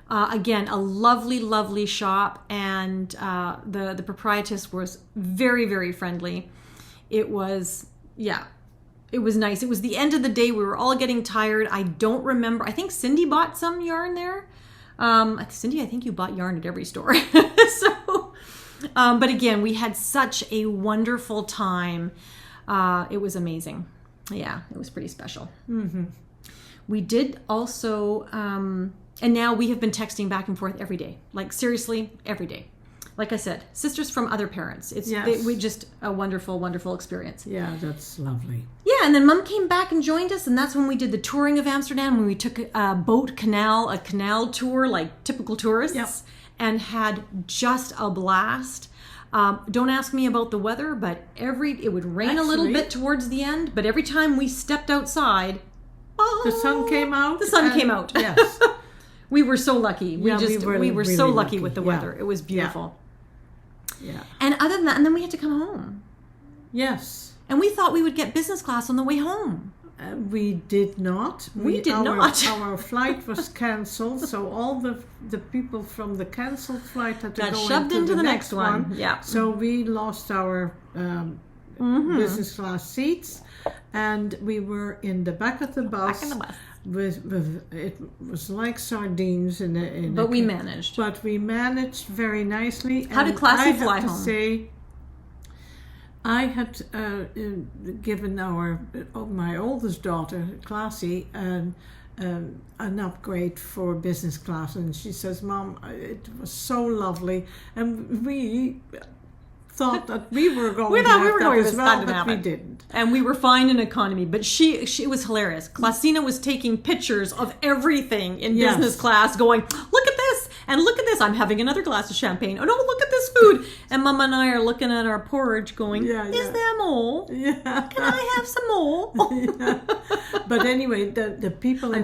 Again, a lovely, lovely shop, and the proprietress was very, very friendly. It was, yeah, it was nice. It was the end of the day. We were all getting tired. I don't remember. I think Cindy bought some yarn there. Cindy, I think you bought yarn at every store. But again, we had such a wonderful time. It was amazing. Yeah, it was pretty special. Mm-hmm. We did also... and now we have been texting back and forth every day. Like, seriously, every day. Like I said, sisters from other parents. We just a wonderful, wonderful experience. Yeah, that's lovely. Yeah, and then Mum came back and joined us, and that's when we did the touring of Amsterdam, when we took a canal tour, like typical tourists, yep. And had just a blast. Don't ask me about the weather, but it would rain a little bit towards the end, but every time we stepped outside, the sun came out. The sun came out. Yes. We were so lucky. We were really so lucky with the weather. It was beautiful. Yeah. And other than that, and then we had to come home. Yes. And we thought we would get business class on the way home. We did not. Our flight was cancelled, so all the people from the cancelled flight had to go shoved into the next one. Yeah. So we lost our business class seats, and we were in the back of the bus. It was like sardines but we managed. But we managed very nicely. How did Classy fly home? Say, I had given my oldest daughter, Classy, an upgrade for business class, and she says, "Mom, it was so lovely," and we thought that we were going to have that as well, but we didn't. And we were fine in economy, but she was hilarious. Klasina was taking pictures of everything in business class, going, "Look at this, and look at this. I'm having another glass of champagne. Oh no, look at this food." And Mama and I are looking at our porridge going, "Is there more? Yeah. Can I have some more?" Yeah. But anyway, the people in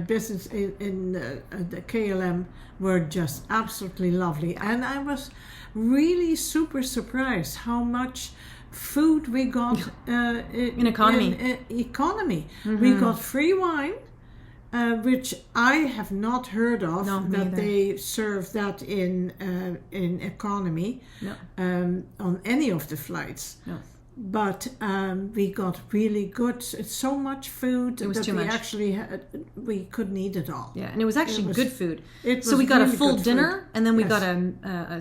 business in the KLM were just absolutely lovely. And I was really super surprised how much food we got in economy. Economy. Mm-hmm. We got free wine, which I have not heard of, that they serve that in economy on any of the flights. No. But we got really good, so much food that we actually we couldn't eat it all. Yeah, and it was actually good food. So we got a full dinner, and then we got a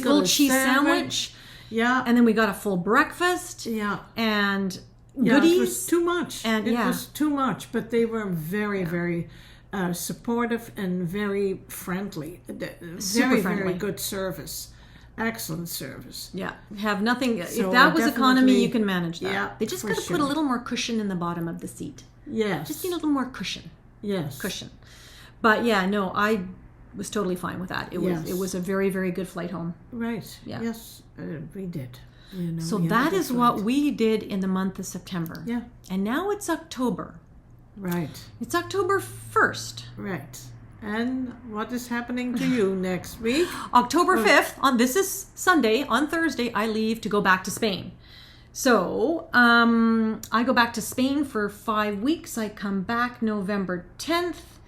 full cheese sandwich. Yeah. And then we got a full breakfast. Yeah. And goodies. It was too much. And it was too much, but they were very, very supportive and very friendly. Super Very, friendly. very good service. Excellent service. Yeah, have nothing. So if that was economy, definitely- you can manage that. Yeah, They just for got to put a sure. little more cushion in the bottom of the seat. Yes. Just need a little more cushion. Yes. Cushion. But yeah, no, I was totally fine with that. It was Yes. it was a very, very good flight home. Right. Yeah. Yes, we did. You know, So we had that a good is what flight. we did in the month of September. Yeah. And now it's October. Right. It's October 1st. Right. And what is happening to you next week? October 5th, this is Sunday, on Thursday, I leave to go back to Spain. So, I go back to Spain for 5 weeks. I come back November 10th.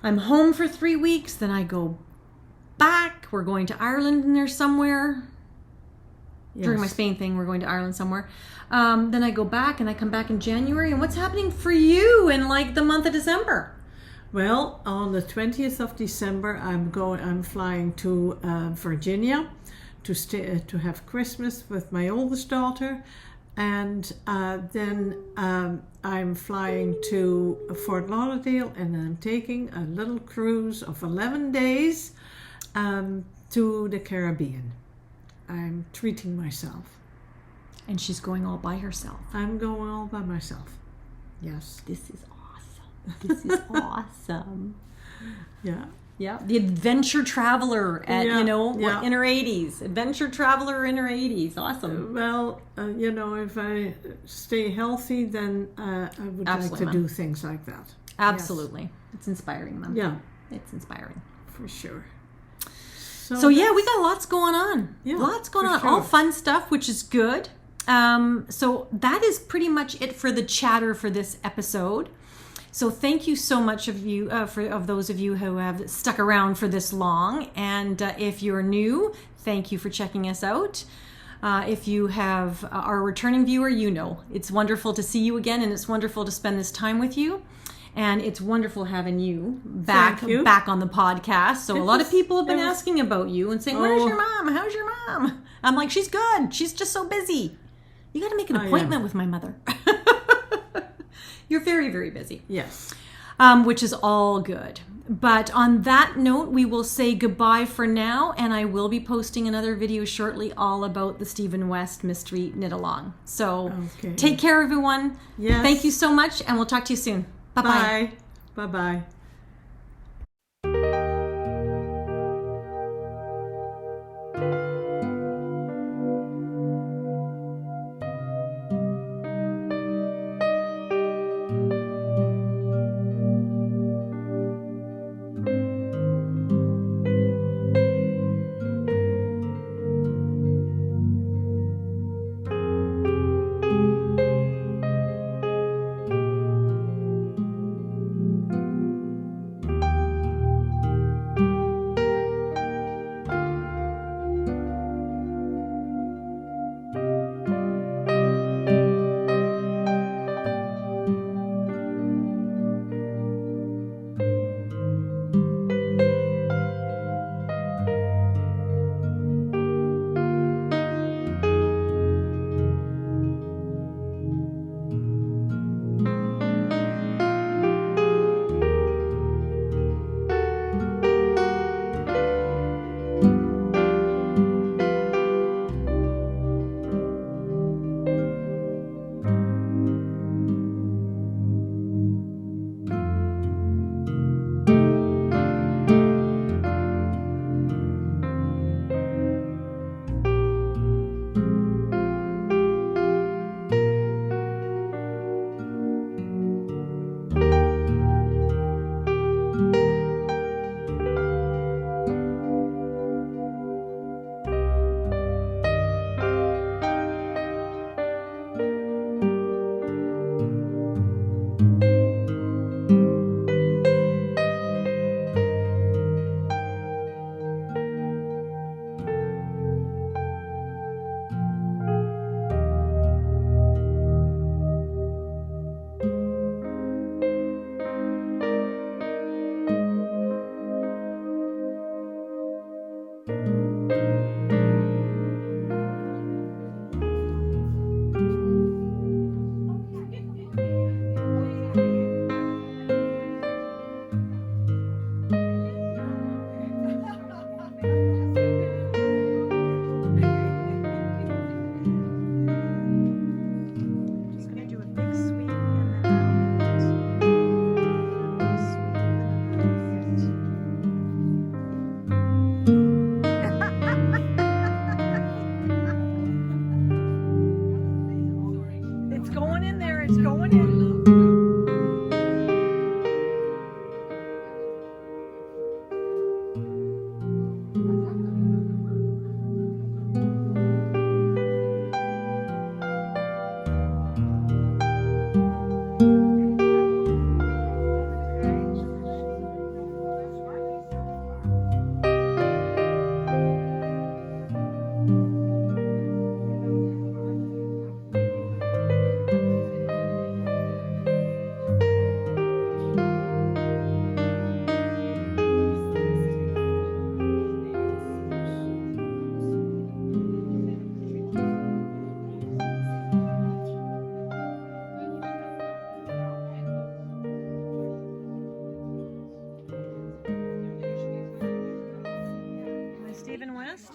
I'm home for 3 weeks. Then I go back. We're going to Ireland in there somewhere. During my Yes. Spain thing, we're going to Ireland somewhere. Then I go back and I come back in January. And what's happening for you in like the month of December? Well, on the 20th of December, I'm flying to Virginia to stay to have Christmas with my oldest daughter, and then I'm flying to Fort Lauderdale, and I'm taking a little cruise of 11 days to the Caribbean. I'm treating myself. And she's going all by herself. I'm going all by myself. Yes. This is awesome. This is awesome. Yeah. Yeah, the adventure traveler at, Yeah, yeah. in her 80s. Adventure traveler in her 80s. Awesome. Well, if I stay healthy, then I would Absolutely, like to Mom. do things like that. Absolutely. It's inspiring, Mom. Yeah, It's inspiring. for sure. So yeah, we got lots going on. Yeah, Lots going for on. sure. All fun stuff, which is good. So that is pretty much it for the chatter for this episode. So thank you so much of you of those of you who have stuck around for this long. And if you're new, thank you for checking us out. If you are a returning viewer, it's wonderful to see you again, and it's wonderful to spend this time with you. And it's wonderful having you back Thank you. back on the podcast. So a lot of people have been it was- asking about you and saying, "Where's Oh. your mom? How's your mom?" I'm like, "She's good. She's just so busy. You got to make an appointment with my mother." You're very, very busy. Yes. Which is all good. But on that note, we will say goodbye for now, and I will be posting another video shortly all about the Stephen West mystery knit along. So Okay. take care, everyone. Yes. Thank you so much, and we'll talk to you soon. Bye-bye. Bye. Bye-bye. Stephen West?